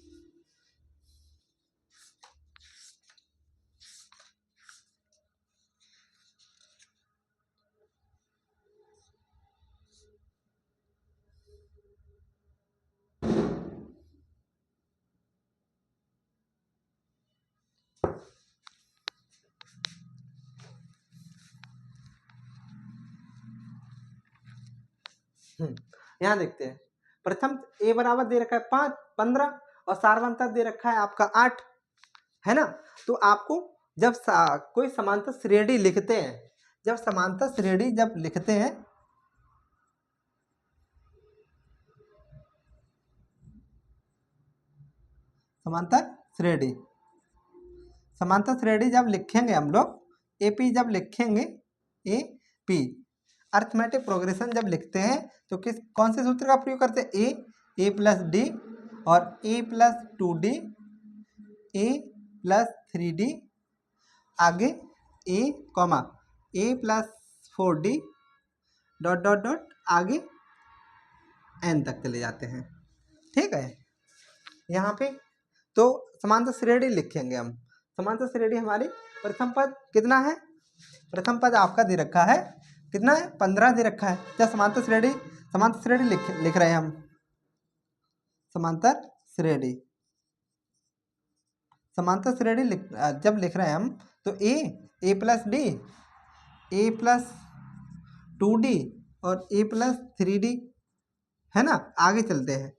यहाँ देखते हैं, प्रथम ए बराबर दे रखा है 5 15 और सार्वंतर दे रखा है आपका 8, है ना। तो आपको जब कोई समांतर श्रेणी लिखते हैं, जब समांतर श्रेणी जब लिखते हैं, समांतर श्रेणी जब लिखेंगे हम लोग एपी, जब लिखेंगे एपी अर्थमेटिक प्रोग्रेशन जब लिखते हैं तो कौन से सूत्र का प्रयोग करते हैं? ए प्लस डी और A plus 2d, A plus 3d, आगे A comma A plus 4d dot dot dot आगे एन तक चले जाते हैं। ठीक है, यहाँ पे तो समांतर श्रेणी लिखेंगे हम। समांतर श्रेणी हमारी प्रथम पद कितना है? प्रथम पद आपका दे रखा है कितना है? 15 दे रखा है। जब समांतर श्रेणी लिख रहे हैं हम, समांतर श्रेणी जब लिख रहे हैं हम तो ए plus D, A plus 2d और ए प्लस 3d, है ना। आगे चलते हैं,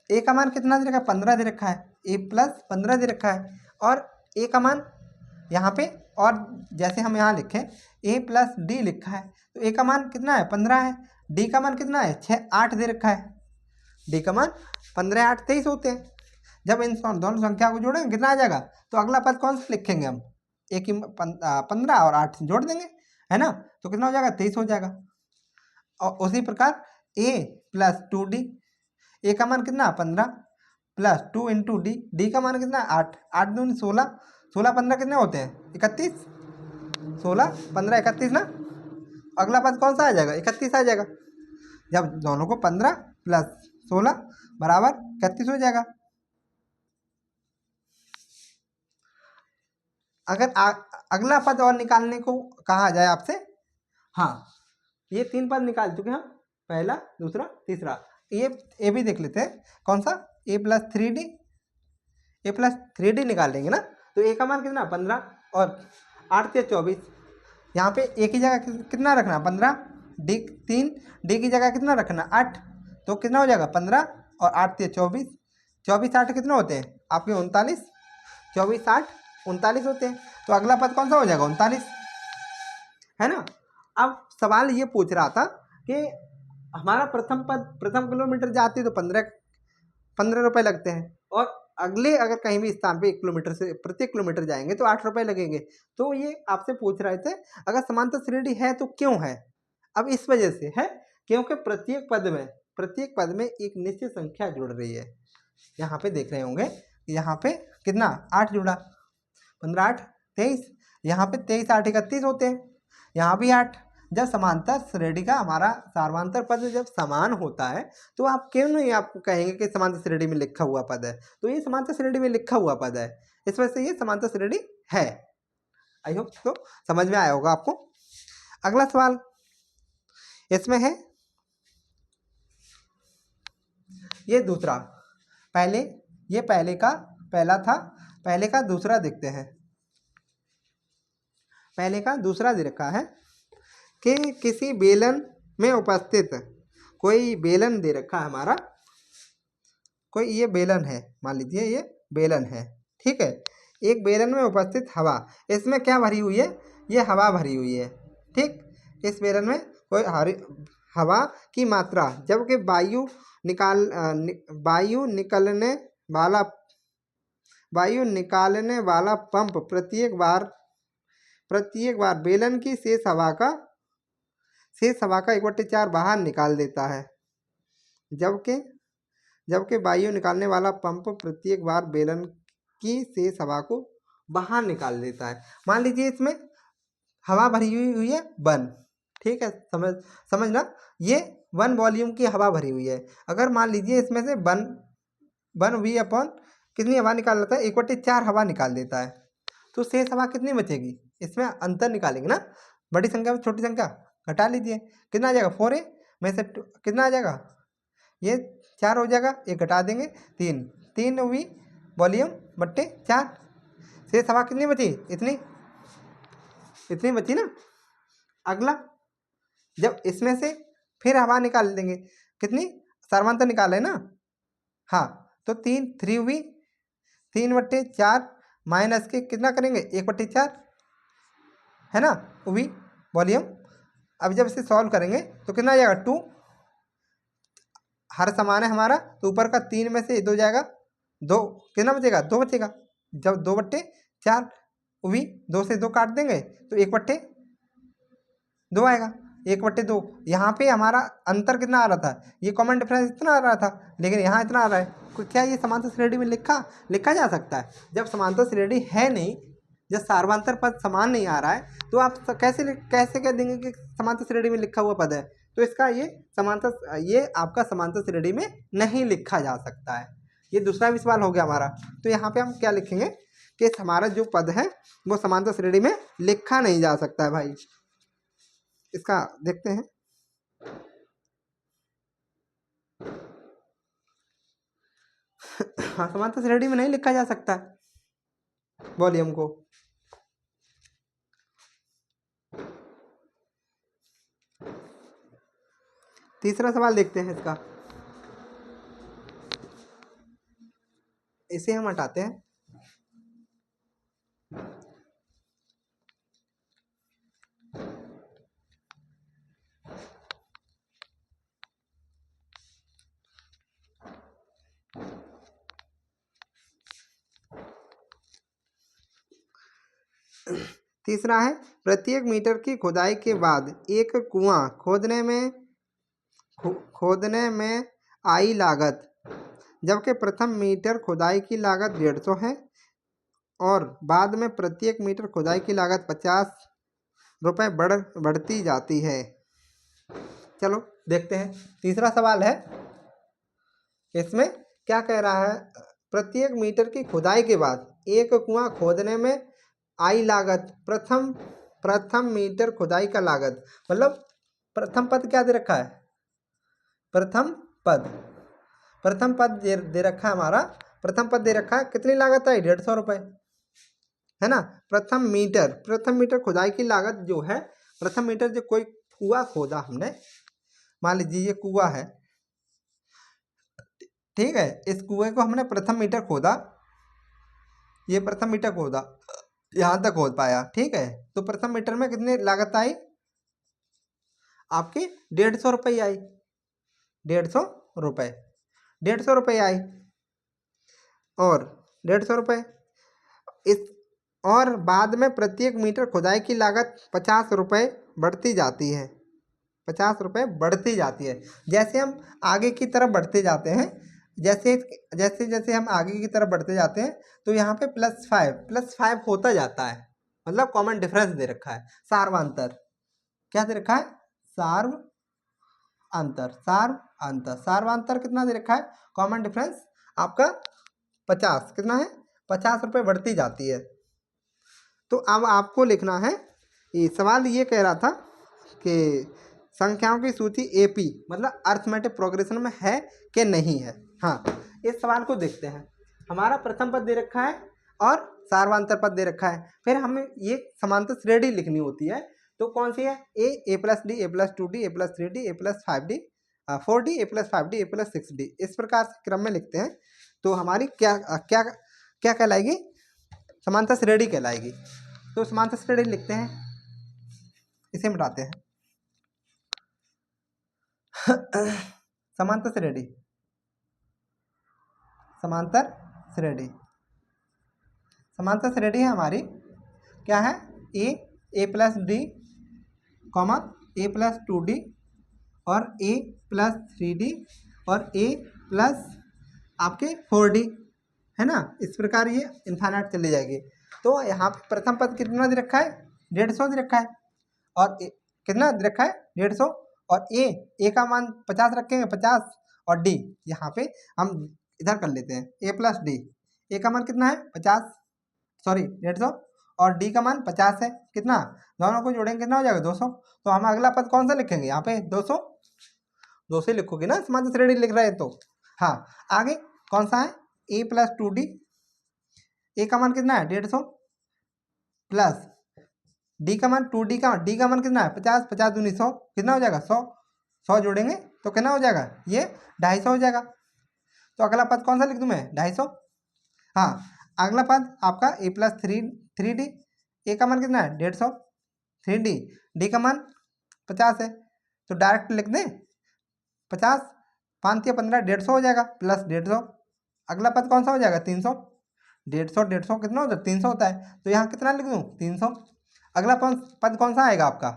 ए का मान कितना दे रखा है? 15 दे रखा है, ए प्लस 15 दे रखा है, और ए का मान यहाँ पे, और जैसे हम यहाँ लिखें ए प्लस डी लिखा है तो ए का मान कितना है? 15 है। डी का मान कितना है? 8 दे रखा है। डी का मान 15 8 23 होते हैं। जब इन दोनों संख्या को जोड़ेंगे कितना आ जाएगा? तो अगला पद कौन सा लिखेंगे हम? एक ही 15 और 8 जोड़ देंगे, है ना, तो कितना हो जाएगा? 23 हो जाएगा। और उसी प्रकार ए प्लस 2d, ए का मान कितना? 15 प्लस 2 इंटू डी, डी का मान कितना? 8, 8 दूनी 16, 16 15 कितने होते हैं? 31, 16 15 31 ना। अगला पद कौन सा आ जाएगा? 31 आ जाएगा। जब दोनों को 15 प्लस 16 बराबर 31 हो जाएगा। अगर अगला पद और निकालने को कहा जाए आपसे, हाँ ये 3 पद निकाल चुके हैं हम, पहला दूसरा तीसरा। ये भी देख लेते हैं कौन सा? ए प्लस 3d निकाल लेंगे ना। तो ए का मान कितना? 15 और 8 से 24। यहाँ पे ए की जगह कितना रखना? 15, डी 3, डी की जगह कितना रखना? 8, तो कितना हो जाएगा? 15 और 8 से 24, 24 8 कितने होते हैं आपके? 39, 24 8 39 होते हैं। तो अगला पद कौन सा हो जाएगा? 39, है ना। अब सवाल ये पूछ रहा था कि हमारा प्रथम किलोमीटर जाते तो 15 रुपये लगते हैं, और अगले अगर कहीं भी स्थान पे 1 किलोमीटर से प्रत्येक किलोमीटर जाएंगे तो 8 रुपये लगेंगे। तो ये आपसे पूछ रहे थे अगर समांतर श्रेणी है तो क्यों है? अब इस वजह से है क्योंकि प्रत्येक पद में एक निश्चित संख्या जुड़ रही है। यहाँ पे देख रहे होंगे, यहाँ पे कितना? 8 जुड़ा, 15 8 23, यहाँ पे 23 8 31 होते हैं, यहाँ भी 8। जब समांतर श्रेणी का हमारा सार्वंतर पद जब समान होता है तो आप क्यों नहीं आपको कहेंगे कि समांतर श्रेणी में लिखा हुआ पद है? तो ये समांतर श्रेणी में लिखा हुआ पद है, इस वजह से ये समांतर श्रेणी है। आई होप तो समझ में आया होगा आपको। अगला सवाल इसमें है ये दूसरा, ये पहले का पहला था, पहले का दूसरा देखते हैं। पहले का दूसरा दे रखा है कि किसी बेलन में उपस्थित, कोई बेलन दे रखा है हमारा, कोई ये बेलन है, मान लीजिए ये बेलन है, ठीक है। एक बेलन में उपस्थित हवा, इसमें क्या भरी हुई है? ये हवा भरी हुई है, ठीक। इस बेलन में कोई हवा की मात्रा, जबकि वायु निकालने वाला पंप प्रत्येक बार बेलन की शेष हवा का 1/4 बाहर निकाल देता है, जबकि वायु निकालने वाला पंप प्रत्येक बार बेलन की शेष हवा को बाहर निकाल देता है। मान लीजिए इसमें हवा भरी हुई है 1, ठीक है, समझना, ये 1 वॉल्यूम की हवा भरी हुई है। अगर मान लीजिए इसमें से 1 V अपॉन कितनी हवा निकाल लेता है? 1/4 हवा निकाल देता है, तो शेष हवा कितनी बचेगी? इसमें अंतर निकालेंगे ना, बड़ी संख्या में छोटी संख्या घटा लीजिए, कितना आ जाएगा? 4a में से कितना आ जाएगा? ये 4 हो जाएगा, एक घटा देंगे 3 V वॉल्यूम बट्टे 4, शेष हवा कितनी बची, इतनी बची ना। अगला जब इसमें से फिर हवा निकाल देंगे, कितनी, सार्वंतर निकाले ना, हाँ, तो 3 हुई, 3/4 माइनस के कितना करेंगे, 1/4 है ना, हुई वॉल्यूम। अब जब इसे सॉल्व करेंगे तो कितना आ जाएगा, 2, हर समान है हमारा, तो ऊपर का 3 में से 2 जाएगा, 2 कितना बचेगा, 2 बचेगा। जब 2/4 हुई, 2 से 2 काट देंगे तो 1/2 आएगा, 1/2। यहाँ पे हमारा अंतर कितना आ रहा था, ये कॉमन डिफरेंस इतना आ रहा था, लेकिन यहाँ इतना आ रहा है। क्या ये समांतर श्रेणी में लिखा जा सकता है? जब समांतर श्रेणी है नहीं, जब सार्वंतर पद समान नहीं आ रहा है, तो आप कैसे कह देंगे कि समांतर श्रेणी में लिखा हुआ पद है? तो इसका ये आपका समांतर श्रेणी में नहीं लिखा जा सकता है। ये दूसरा भी सवाल हो गया हमारा। तो यहाँ पे हम क्या लिखेंगे कि हमारा जो पद है वो समांतर श्रेणी में लिखा नहीं जा सकता है भाई। इसका देखते हैं, हाँ, समांतर श्रेणी में नहीं लिखा जा सकता वॉल्यूम को। तीसरा सवाल देखते हैं इसका, इसे हम हटाते हैं। तीसरा है, प्रत्येक मीटर की खुदाई के बाद एक कुआं खोदने में आई लागत, जबकि प्रथम मीटर खुदाई की लागत 150 है और बाद में प्रत्येक मीटर खुदाई की लागत 50 रुपये बढ़ती जाती है। चलो देखते हैं, तीसरा सवाल है, इसमें क्या कह रहा है, प्रत्येक मीटर की खुदाई के बाद एक कुआं खोदने में आई लागत, प्रथम मीटर खुदाई का लागत, मतलब प्रथम पद क्या दे रखा है, प्रथम पद दे रखा है हमारा, प्रथम पद दे रखा है, कितनी लागत आई, 150 रुपये, है ना। प्रथम मीटर खुदाई की लागत जो है, प्रथम मीटर जो कोई कुआं खोदा हमने, मान लीजिए ये कुआं है, ठीक है, इस कुएं को हमने प्रथम मीटर खोदा, ये प्रथम मीटर खोदा, यहाँ तक खोद पाया, ठीक है, तो प्रथम मीटर में कितनी लागत आई आपकी, 150 रुपये आई, 150 रुपये आई, और 150 रुपये इस, और बाद में प्रत्येक मीटर खुदाई की लागत 50 रुपये बढ़ती जाती है, 50 रुपये बढ़ती जाती है। जैसे हम आगे की तरफ बढ़ते जाते हैं, जैसे जैसे हम आगे की तरफ बढ़ते जाते हैं, तो यहाँ पे +5 होता जाता है, मतलब कॉमन डिफरेंस दे रखा है, सार्वंतर क्या दे रखा है, सार्वंतर कितना दे रखा है, कॉमन डिफरेंस आपका 50, कितना है, 50 रुपये बढ़ती जाती है। तो अब आपको लिखना है, ये सवाल ये कह रहा था कि संख्याओं की सूची AP मतलब अर्थमेटिक प्रोग्रेशन में है कि नहीं है। हाँ, इस सवाल को देखते हैं, हमारा प्रथम पद दे रखा है और सार्वंतर पद दे रखा है, फिर हमें ये समांतर श्रेणी लिखनी होती है, तो कौन सी है, A+D, A+2D, A+3D, A+5D, 4D, A+5D, A+6D, इस प्रकार से क्रम में लिखते हैं। तो हमारी क्या क्या क्या कहलाएगी, समांतर श्रेणी कहलाएगी। तो समांतर श्रेणी लिखते हैं, इसे मिटाते हैं। समांतर श्रेणी है हमारी, क्या है, A+D, A+2D और A+3D और A+ आपके 4D, है ना, इस प्रकार ये इन्फाइनाइट चली जाएगी। तो यहाँ प्रथम पद कितना दे रखा है, 150 दे रखा है, और कितना दे रखा है, 150, और ए का मान 50 रखेंगे, 50, और डी यहाँ पे हम इधर कर लेते हैं, A+D, ए का मान कितना है, 50, सॉरी 150, और डी का मान 50 है, कितना, दोनों को जोड़ेंगे कितना हो जाएगा, 200। तो हम अगला पद कौन सा लिखेंगे, यहाँ पे 200 लिखोगे ना, समांतर श्रेणी लिख रहे हैं तो। हाँ, आगे कौन सा है, A+2D, ए का मान कितना है, 150, प्लस डी का मान 2d का डी का मान कितना है 50, 50 दूनी 100, कितना हो जाएगा 100, 100 जोड़ेंगे तो कितना हो जाएगा ये 250 हो जाएगा। तो अगला पद कौन सा लिख दूँ मैं 250। हाँ अगला पद आपका a प्लस 3d, ए का मान कितना है 150, 3d, डी का मान 50 है तो डायरेक्ट लिख दें 50, 5 या 15 150 हो जाएगा प्लस 150। अगला पद कौन सा हो जाएगा 300, 150 150 कितना होता है 300 होता है तो यहाँ कितना लिख दूँ 300। अगला पद कौन सा आएगा आपका,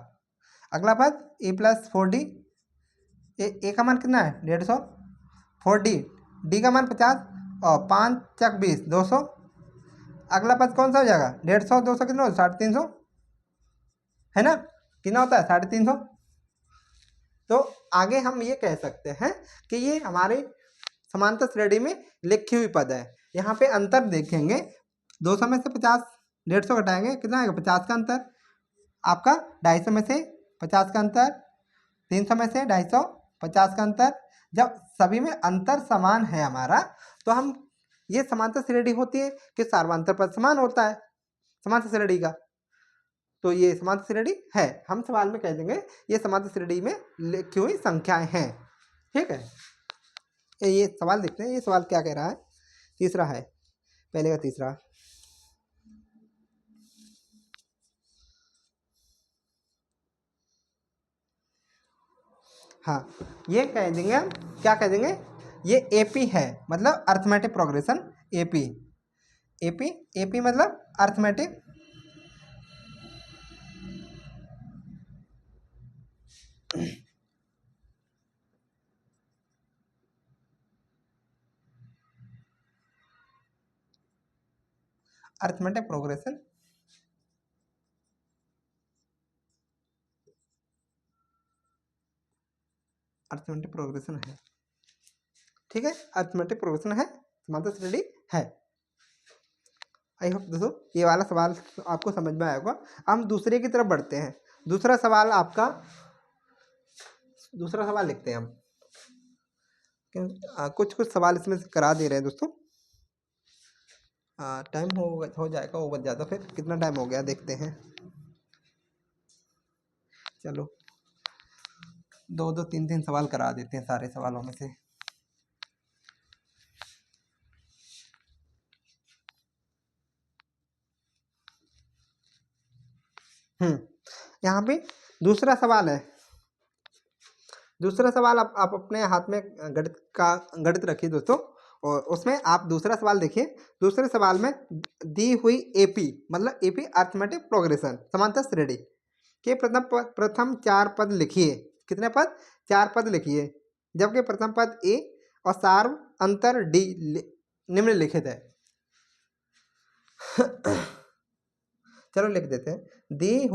अगला पद ए प्लस 4d, ए का मान कितना है 150, 4d, डी का मान 50 और 5 चक 20 200। अगला पद कौन सा हो जाएगा 150 200 कितना होता है 350 है ना, कितना होता है 350। तो आगे हम ये कह सकते हैं कि ये हमारे समांतर श्रेणी में लिखी हुई पद है। यहाँ पे अंतर देखेंगे 200 में से 50 150 घटाएंगे कितना आएगा 50 का अंतर, आपका 250 में से 50 का अंतर, 300 में से 250 50 का अंतर। जब सभी में अंतर समान है हमारा तो हम ये समांतर श्रेणी होती है कि सार्वंतर पद समान होता है समांतर श्रेणी का, तो ये समांतर श्रेणी है। हम सवाल में कह देंगे ये समांतर श्रेणी में लिखी हुई संख्याएं हैं। ठीक है, ये सवाल देखते हैं, ये सवाल क्या कह रहा है। तीसरा है, पहले का तीसरा। हाँ ये कह देंगे हम, क्या कह देंगे ये एपी है, मतलब arithmetic progression AP. AP AP मतलब arithmetic arithmetic progression arithmetic progression है। ठीक है, अर्थमेटिक प्रोग्रेशन है, समांतर श्रेणी है। आई होप दोस्तों ये वाला सवाल आपको समझ में आएगा। हम दूसरे की तरफ बढ़ते हैं। दूसरा सवाल आपका, दूसरा सवाल लिखते हैं हम। कुछ कुछ सवाल इसमें से करा दे रहे हैं दोस्तों। टाइम हो जाएगा, वो बच जाता। फिर कितना टाइम हो गया देखते हैं। चलो 2 3 सवाल करा देते हैं सारे सवालों में से। यहाँ पे दूसरा सवाल है। दूसरा सवाल आप अपने हाथ में गणित रखिए दोस्तों, और उसमें आप दूसरा सवाल देखिए। दूसरे सवाल में दी हुई एपी मतलब एपी अर्थमेटिक प्रोग्रेशन समांतर श्रेणी के प्रथम 4 पद लिखिए। कितने पद 4 पद लिखिए, जबकि प्रथम पद ए और सार्व अंतर डी निम्नलिखित है। चलो लिख देते हैं। दी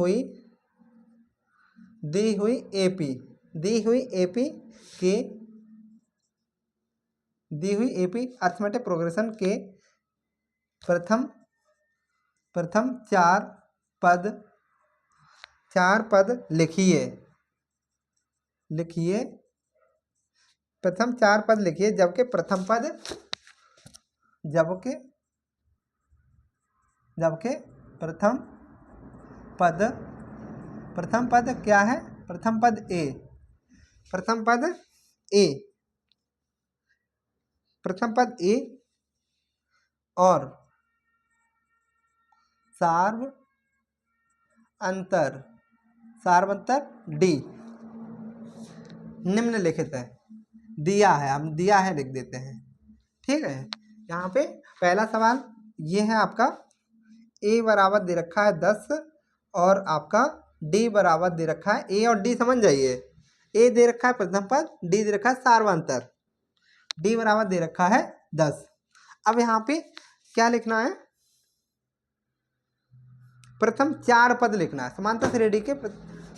हुई एपी अर्थमेटिक प्रोग्रेशन के प्रथम 4 पद लिखिए। प्रथम 4 पद लिखिए, जबकि प्रथम पद क्या है, प्रथम पद ए और सार्व अंतर डी निम्नलिखित है। दिया है लिख देते हैं। ठीक है, यहाँ पे पहला सवाल ये है आपका, ए बराबर दे रखा है 10 और आपका डी बराबर दे रखा है, ए और डी समझ जाइए। ए दे रखा है प्रथम पद, डी दे रखा है सार्वंतर, डी बराबर दे रखा है 10। अब यहाँ पे क्या लिखना है, प्रथम 4 पद लिखना है। समांतर श्रेणी के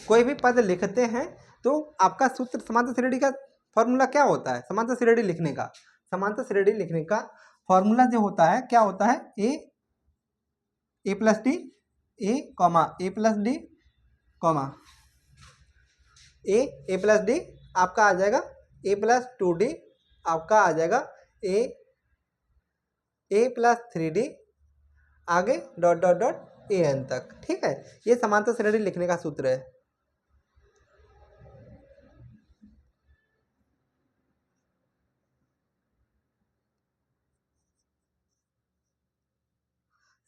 कोई भी पद लिखते हैं तो आपका सूत्र समांतर श्रेणी का फॉर्मूला क्या होता है। समांतर श्रेणी लिखने का फॉर्मूला जो होता है क्या होता है, A plus D A plus D A plus D आपका आ जाएगा ए प्लस 2d, आपका आ जाएगा ए प्लस 3d, आगे dot dot dot A N तक। ठीक है, ये समांतर श्रेणी लिखने का सूत्र है।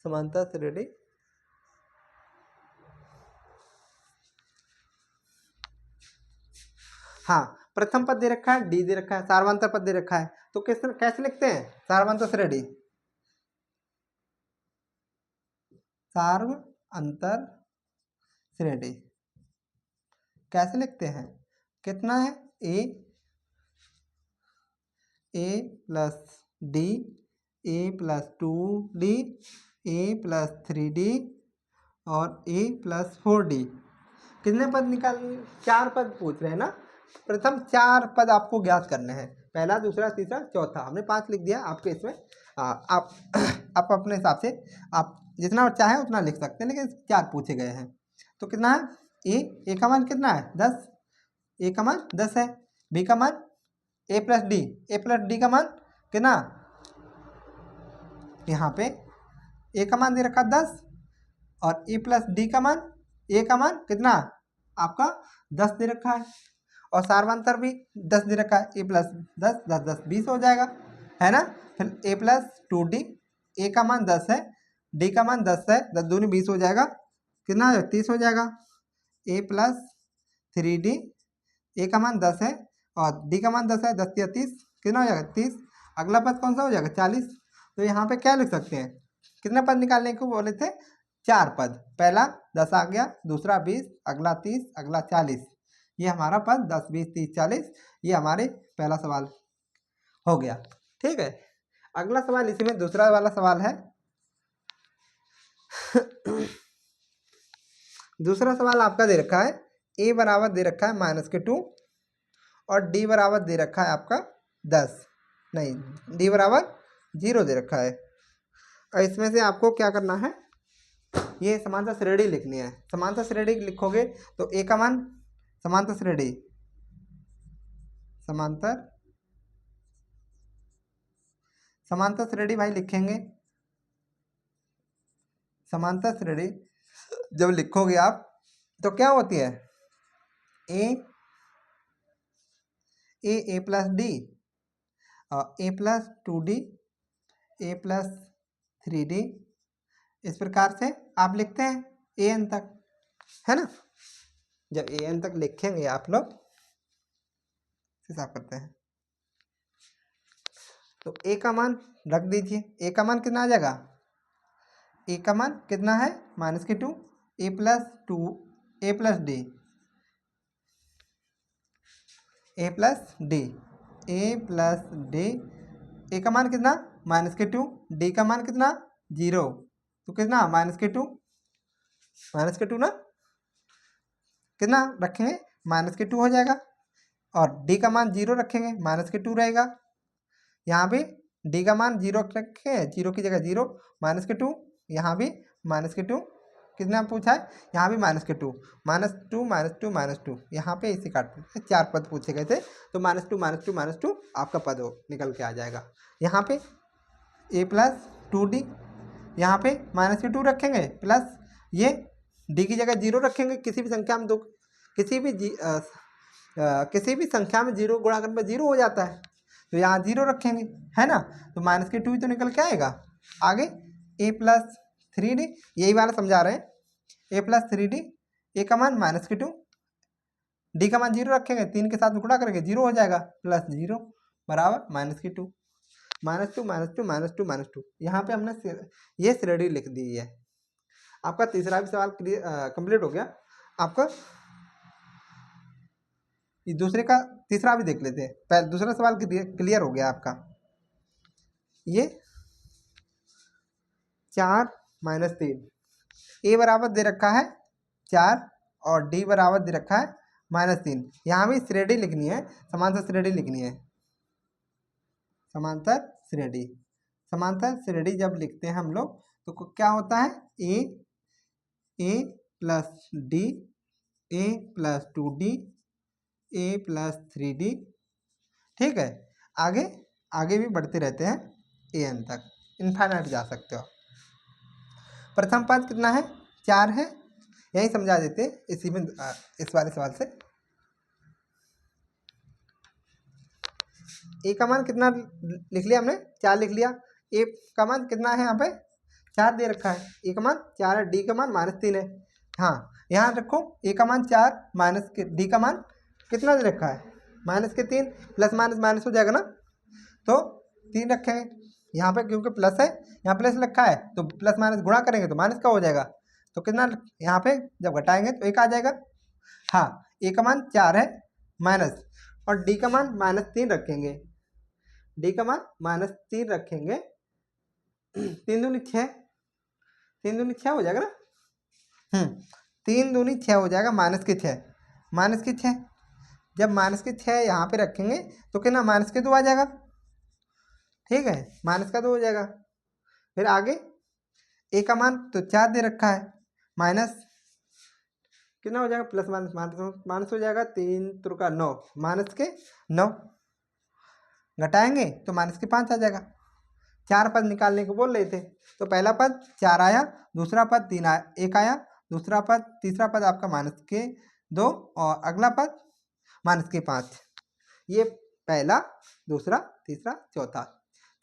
समांतर श्रेणी हाँ, प्रथम पद दे रखा है, डी दे रखा है, सार्वंतर पद दे रखा है, तो कैसे लिखते हैं सार्वंतर श्रेणी? सार्व अंतर श्रेणी कैसे लिखते हैं? कितना है? A plus D, A plus 2d, A plus 3d और ए प्लस 4d। कितने पद निकाल? 4 पद पूछ रहे हैं ना। प्रथम 4 पद आपको ज्ञात करने हैं, पहला, दूसरा, तीसरा, चौथा। हमने 5 लिख दिया आपके इसमें। आप आप अपने हिसाब से आप जितना चाहें उतना लिख सकते हैं, लेकिन 4 पूछे गए हैं। तो कितना है? ए का मान कितना है? 10। ए का मान 10 है। बी का मान ए प्लस डी का मान कितना? यहाँ पे ए का मान दे रखा 10 और ए प्लस डी का मान, ए का मान कितना आपका 10 दे रखा है, और सार्वंतर भी 10 दे रखा है। ए प्लस 10 10 10 20 हो जाएगा, है ना। फिर ए प्लस 2d, ए का मान 10 है, डी का मान 10 है, 10 दूनी 20 हो जाएगा, कितना 30 हो जाएगा। ए प्लस 3d, ए का मान 10 है और डी का मान 10 है, 10 या 30, कितना हो जाएगा 30। अगला पद कौन सा हो जाएगा? 40। तो यहाँ पे क्या लिख सकते हैं? कितने पद निकालने को बोले थे? 4 पद। पहला 10 आ गया, दूसरा 20, अगला 30, अगला 40। ये हमारा पद 10 20 30 40, ये हमारे पहला सवाल हो गया। ठीक है, अगला सवाल इसी में दूसरा वाला सवाल है। दूसरा सवाल आपका दे रखा है, ए बराबर दे रखा है -2 और डी बराबर दे रखा है आपका 10, नहीं, डी बराबर 0 दे रखा है। और इसमें से आपको क्या करना है? ये समांतर श्रेणी लिखनी है। समांतर श्रेणी लिखोगे तो ए का मान, समांतर श्रेणी, समांतर श्रेणी भाई लिखेंगे। समांतर श्रेणी जब लिखोगे आप तो क्या होती है? ए प्लस डी और A plus 2d, A plus 3d, इस प्रकार से आप लिखते हैं ए एन तक, है ना। जब ए एन तक लिखेंगे आप लोग, हिसाब करते हैं, तो ए का मान रख दीजिए। ए का मान कितना आ जाएगा? ए का मान कितना है? -2, ए plus 2, A plus D, A plus D, A plus D, ए का मान कितना? -2, डी का मान कितना? 0, तो कितना -2 ना, कितना रखेंगे? -2 हो जाएगा, और डी का मान 0 रखेंगे, -2 रहेगा। यहाँ भी डी का मान 0 रखेंगे, 0 की जगह 0, -2, यहाँ भी -2, कितना पूछा है? यहाँ भी -2, -2, यहाँ पे इसे काट, 4 पद पूछे गए थे, तो -2 आपका पद निकल के आ जाएगा। यहाँ पे ए प्लस 2d, यहाँ पे -2 रखेंगे, प्लस ये डी की जगह 0 रखेंगे। किसी भी संख्या में किसी भी संख्या में 0 गुणा करने पर 0 हो जाता है, तो यहाँ 0 रखेंगे, है ना। तो -2 ही तो निकल के आएगा। आगे ए प्लस 3d, यही वाला समझा रहे हैं। ए प्लस 3d, ए का मान -2, डी का मान 0 रखेंगे, 3 के साथ गुणा करेंगे 0 हो जाएगा, प्लस 0 बराबर -2, -2, यहाँ पे हमने ये श्रेणी लिख दी है। आपका तीसरा भी सवाल कंप्लीट हो गया। आपका दूसरे का तीसरा भी देख लेते हैं। पहले दूसरा सवाल क्लियर हो गया आपका। ये 4 - 3, ए बराबर दे रखा है 4 और डी बराबर दे रखा है -3। यहाँ भी श्रेणी लिखनी है, समांतर श्रेणी लिखनी है। समांतर श्रेणी जब लिखते हैं हम लोग तो क्या होता है? A plus D, A plus 2d, A plus 3d। ठीक है, आगे भी बढ़ते रहते हैं ए एन तक, इनफाइनाइट जा सकते हो। प्रथम पद कितना है, 4 है। यही समझा देते इसी में इस वाले सवाल से। ए का मान कितना लिख लिया हमने, 4 लिख लिया। ए का मान कितना है यहाँ पे, 4 दे रखा है। ए का मान 4 है, डी का मान -3 है। हाँ यहाँ रखो, ए का मान 4 माइनस के डी का मान कितना दे रखा है, -3, प्लस माइनस माइनस हो जाएगा ना, तो 3 रखेंगे यहाँ पे, क्योंकि प्लस है, यहाँ प्लस रखा है तो प्लस माइनस गुणा करेंगे तो माइनस का हो जाएगा। तो कितना यहाँ पे जब घटाएंगे तो 1 आ जाएगा। हाँ ए का मान 4 है माइनस, और डी का मान -3 रखेंगे। डी का मान -3 रखेंगे। 3 दूनी 6, 3 दूनी 6 हो जाएगा ना। 3 दूनी 6 हो जाएगा, -6 जब -6 यहाँ पे रखेंगे तो कितना -2 आ जाएगा। ठीक है, -2 हो जाएगा। फिर आगे ए का मान तो 4 दे रखा है, माइनस कितना हो जाएगा, प्लस माइनस माइनस हो जाएगा, 3 त्रिका 9, -9 घटाएंगे तो -5 आ जाएगा। 4 पद निकालने को बोल रहे थे, तो पहला पद 4 आया, दूसरा पद 1 आया, तीसरा पद आपका -2, और अगला पद -5। ये पहला, दूसरा, तीसरा, चौथा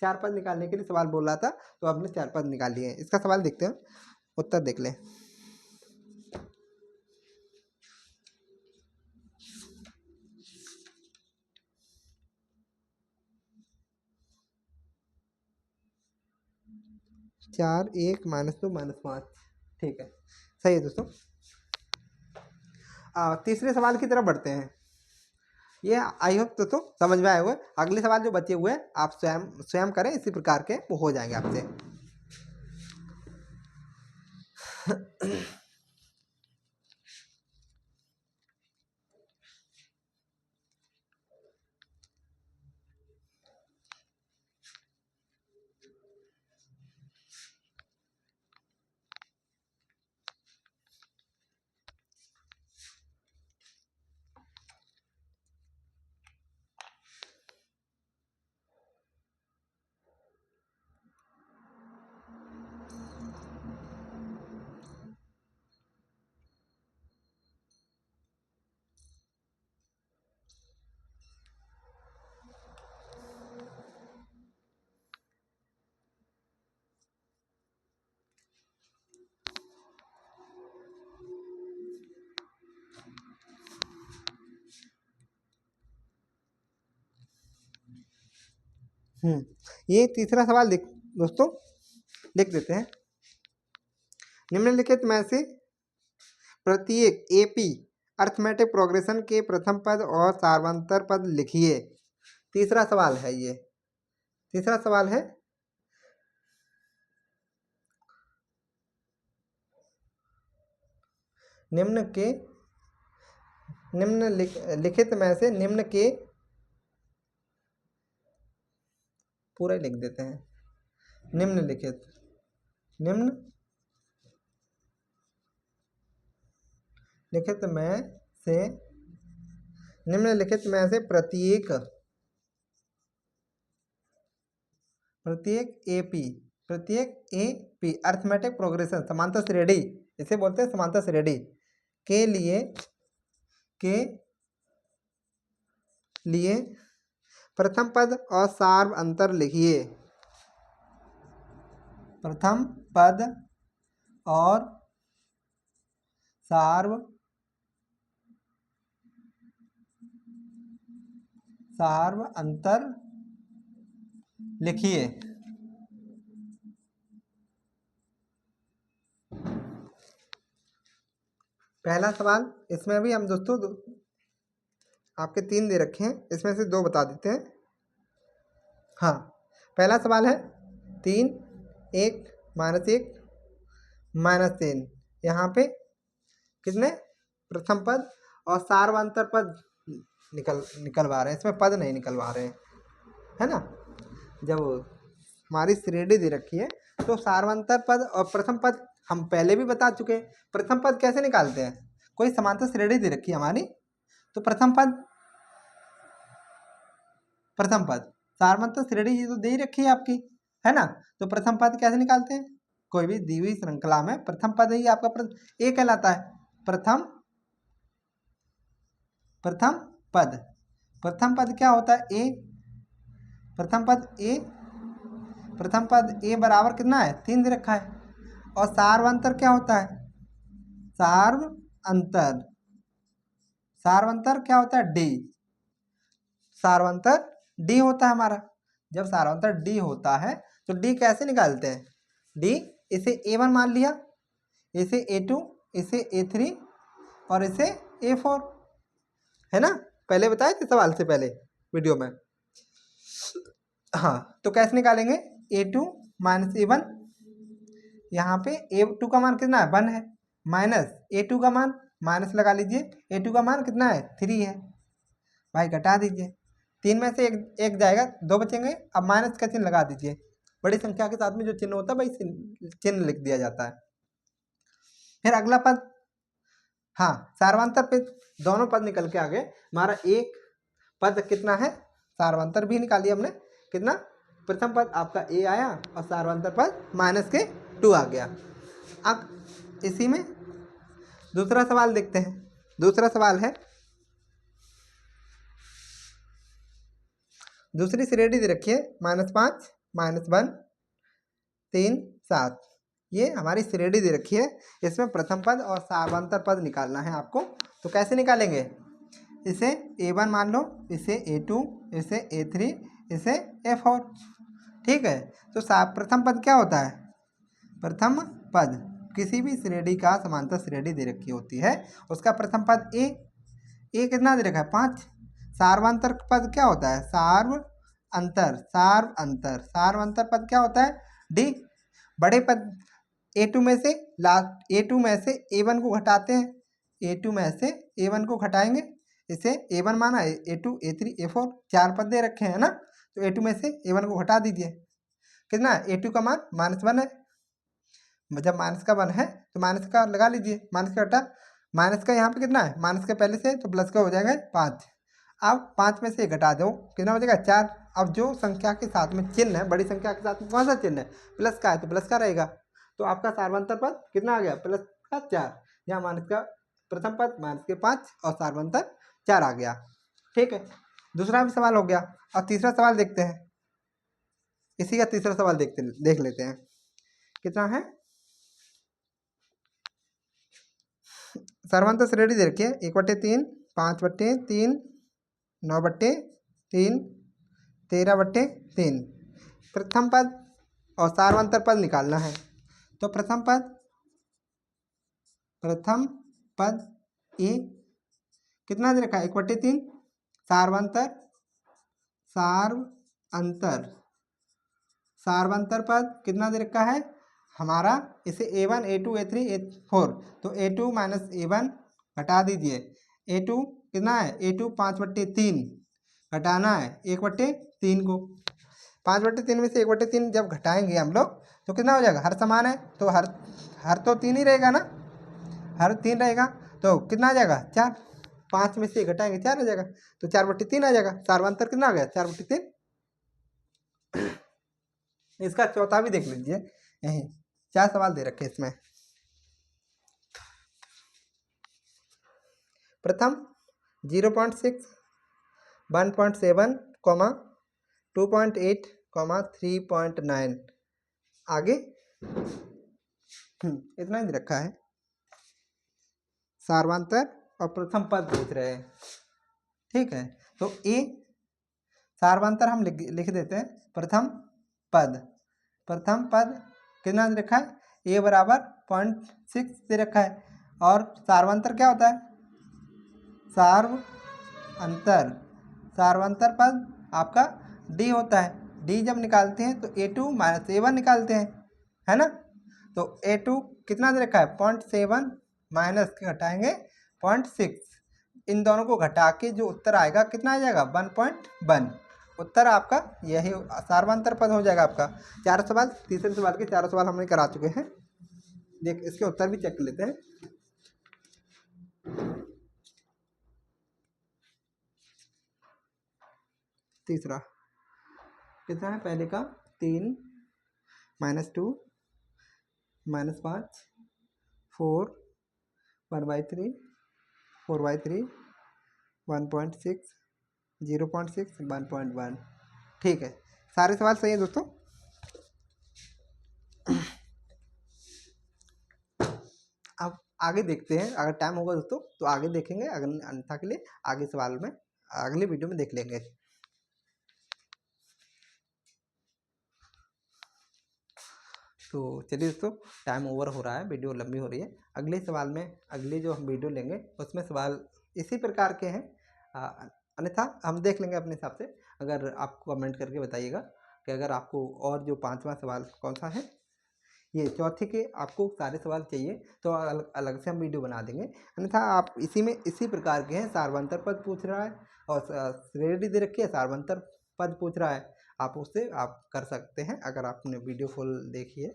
4 पद निकालने के लिए सवाल बोल रहा था, तो आपने 4 पद निकाल लिए हैं। इसका सवाल देखते हैं, उत्तर देख लें। चार, 1, -2, -5, ठीक है, सही है दोस्तों। तीसरे सवाल की तरफ बढ़ते हैं। ये आई होप दोस्तों समझ में आए हुए। अगले सवाल जो बचे हुए हैं आप स्वयं करें, इसी प्रकार के वो हो जाएंगे आपसे। ये तीसरा सवाल दोस्तों लिख देते हैं। निम्नलिखित में से प्रत्येक एपी अर्थमेटिक प्रोग्रेशन के प्रथम पद और सार्वंतर पद लिखिए। तीसरा सवाल है ये, तीसरा सवाल है निम्नलिखित में से निम्न के, पूरा लिख देते हैं, निम्नलिखित में से प्रत्येक एपी अर्थमेटिक प्रोग्रेशन समांतर श्रेणी, इसे बोलते हैं समांतर श्रेणी के लिए प्रथम पद और सार्व अंतर लिखिए। प्रथम पद और सार्व अंतर लिखिए। पहला सवाल, इसमें भी हम दोस्तों आपके 3 दे रखे हैं, इसमें से 2 बता देते हैं। हाँ पहला सवाल है 3, 1, -1, -3, यहाँ पे कितने प्रथम पद और सार्वंतर पद निकलवा रहे हैं, इसमें पद नहीं निकलवा रहे हैं, है ना। जब हमारी श्रेणी दे रखी है तो सार्वंतर पद और प्रथम पद हम पहले भी बता चुके हैं। प्रथम पद कैसे निकालते हैं, कोई समांतर श्रेणी दे रखी है हमारी, तो प्रथम पद सार्वंतर श्रेणी ये तो दे ही रखी है आपकी, है ना। तो प्रथम पद कैसे निकालते हैं, कोई भी दी हुई श्रृंखला में प्रथम पद ही आपका ए कहलाता है। प्रथम पद, प्रथम पद क्या होता है? ए। प्रथम पद ए बराबर कितना है? 3 दे रखा है। और सार्वंतर क्या होता है? सार्वंतर क्या होता है? डी। सार्वंतर डी होता है हमारा। जब सार्वंतर डी होता है तो डी कैसे निकालते हैं? डी, इसे ए1 मान लिया, इसे ए2, इसे ए3 और इसे ए4, है ना? पहले बताए थे सवाल से पहले वीडियो में। हाँ, तो कैसे निकालेंगे? ए2 माइनस ए1, यहाँ पे ए2 का मान कितना है? 1 है, माइनस ए2 का मान, माइनस लगा लीजिए, ए2 का मान कितना है? 3 है। भाई घटा दीजिए, 3 में से एक जाएगा, 2 बचेंगे। अब माइनस का चिन्ह लगा दीजिए। बड़ी संख्या के साथ में जो चिन्ह होता है भाई चिन्ह लिख दिया जाता है। फिर अगला पद, हाँ, सार्वंतर पे दोनों पद निकल के आ गए। हमारा एक पद कितना है? सार्वंतर भी निकालिए हमने। कितना? प्रथम पद आपका ए आया और सार्वंतर पद माइनस के 2 आ गया। अब इसी में दूसरा सवाल देखते हैं। दूसरा सवाल है, दूसरी श्रेणी दे रखिए -5, -1, 3, 7। ये हमारी श्रेणी दे रखी है। इसमें प्रथम पद और सार्वंतर पद निकालना है आपको। तो कैसे निकालेंगे? इसे ए1 मान लो, इसे ए2, इसे ए3, इसे ए4। ठीक है। तो प्रथम पद क्या होता है? प्रथम पद किसी भी श्रेणी का समांतर श्रेणी दे रखी होती है, उसका प्रथम पद ए कितना दे रखा है? 5। सार्वंतर पद क्या होता है? सार्वंतर पद क्या होता है? डी। बड़े पद ए2 में से ए2 में से ए1 को घटाते हैं। ए2 में से ए1 को घटाएंगे, इसे ए1 माना, ए2, ए3, ए4 4 पद दे रखे हैं ना। तो ए2 में से ए1 को घटा दीजिए। कितना? ए2 का मान -1 है। जब माइनस का 1 है तो माइनस का लगा लीजिए, माइनस का घटा, माइनस का यहाँ पे कितना है? माइनस के पहले से, तो प्लस का हो जाएगा 5। अब 5 में से घटा दो, कितना बचेगा? 4। अब जो संख्या के साथ में चिन्ह है, बड़ी संख्या के साथ में कौन सा चिन्ह है? प्लस का है, तो प्लस का रहेगा। तो आपका सार्वंतर पद कितना आ गया? प्लस का 4। यहाँ माइनस का प्रथम पद माइनस के 5 और सार्वंतर 4 आ गया। ठीक है, दूसरा भी सवाल हो गया। और तीसरा सवाल देखते हैं। इसी का तीसरा सवाल देख लेते हैं। कितना है? सार्वंतर श्रेणी दे रखिए 1/3, 5/3, 9/3, 13/3। प्रथम पद और सार्वंतर पद निकालना है। तो प्रथम पद ए कितना दे रखा है? 1/3। सार्वंतर पद कितना दे रखा है हमारा? इसे a1, a2, a3, a4। तो a2 माइनस a1 घटा दीजिए। a2 कितना है? a2 5/3 घटाना है 1/3 को। 5/3 में से 1/3 जब घटाएंगे हम लोग तो कितना हो जाएगा? हर समान है, तो हर तो 3 ही रहेगा ना, हर 3 रहेगा, तो कितना आ जाएगा? 4। 5 में से घटाएंगे 4 आ जाएगा, तो 4/3 आ जाएगा। सार्वंतर कितना आ गया? 4/3। इसका चौथा भी देख लीजिए, यही 4 सवाल दे रखे इसमें। प्रथम 0.6, 1.7, 2.8, 3.9। आगे इतना ही दे रखा है। सार्वंतर और प्रथम पद पूछ रहे हैं। ठीक है, तो ए सार्वंतर हम लिख देते हैं। प्रथम पद कितना दे रखा है? ए बराबर 0.6 दे रखा है। और सार्वंतर क्या होता है? सार्वंतर पद आपका डी होता है। डी जब निकालते हैं तो a2 माइनस a1 निकालते हैं, है ना। तो a2 कितना दे रखा है? 0.7 माइनस के घटाएंगे 0.6। इन दोनों को घटा के जो उत्तर आएगा कितना आ जाएगा? 1.1। उत्तर आपका यही सार्वंतर पद हो जाएगा आपका। 4 सवाल, तीसरे सवाल के 4 सवाल हमने करा चुके हैं। देख, इसके उत्तर भी चेक कर लेते हैं। तीसरा कितना है? पहले का 3 -2 -5 4 1/3 4/3 1.6 0.6 1.1। ठीक है, सारे सवाल सही है दोस्तों। अब आगे देखते हैं, अगर टाइम होगा दोस्तों तो आगे देखेंगे, अगर अन्यथा के लिए आगे सवाल में अगले वीडियो में देख लेंगे। तो चलिए दोस्तों, टाइम ओवर हो रहा है, वीडियो लंबी हो रही है। अगले सवाल में, अगले जो हम वीडियो लेंगे उसमें सवाल इसी प्रकार के हैं, अन्यथा हम देख लेंगे अपने हिसाब से। अगर आप कमेंट करके बताइएगा कि अगर आपको और जो 5वां सवाल कौन सा है, ये चौथे के आपको सारे सवाल चाहिए तो अलग अलग से हम वीडियो बना देंगे। अन्यथा आप इसी में इसी प्रकार के हैं, सार्वंतर पद पूछ रहा है और श्रेणी दे रखी है, सार्वंतर पद पूछ रहा है, आप उससे आप कर सकते हैं। अगर आपने वीडियो फुल देखी है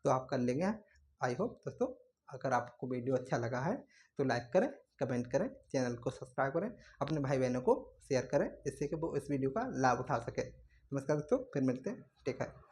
तो आप कर लेंगे। आई होप दोस्तों, अगर आपको वीडियो अच्छा लगा है तो लाइक करें, कमेंट करें, चैनल को सब्सक्राइब करें, अपने भाई बहनों को शेयर करें, जिससे कि वो इस वीडियो का लाभ उठा सके। नमस्कार दोस्तों, फिर मिलते हैं, टेक केयर।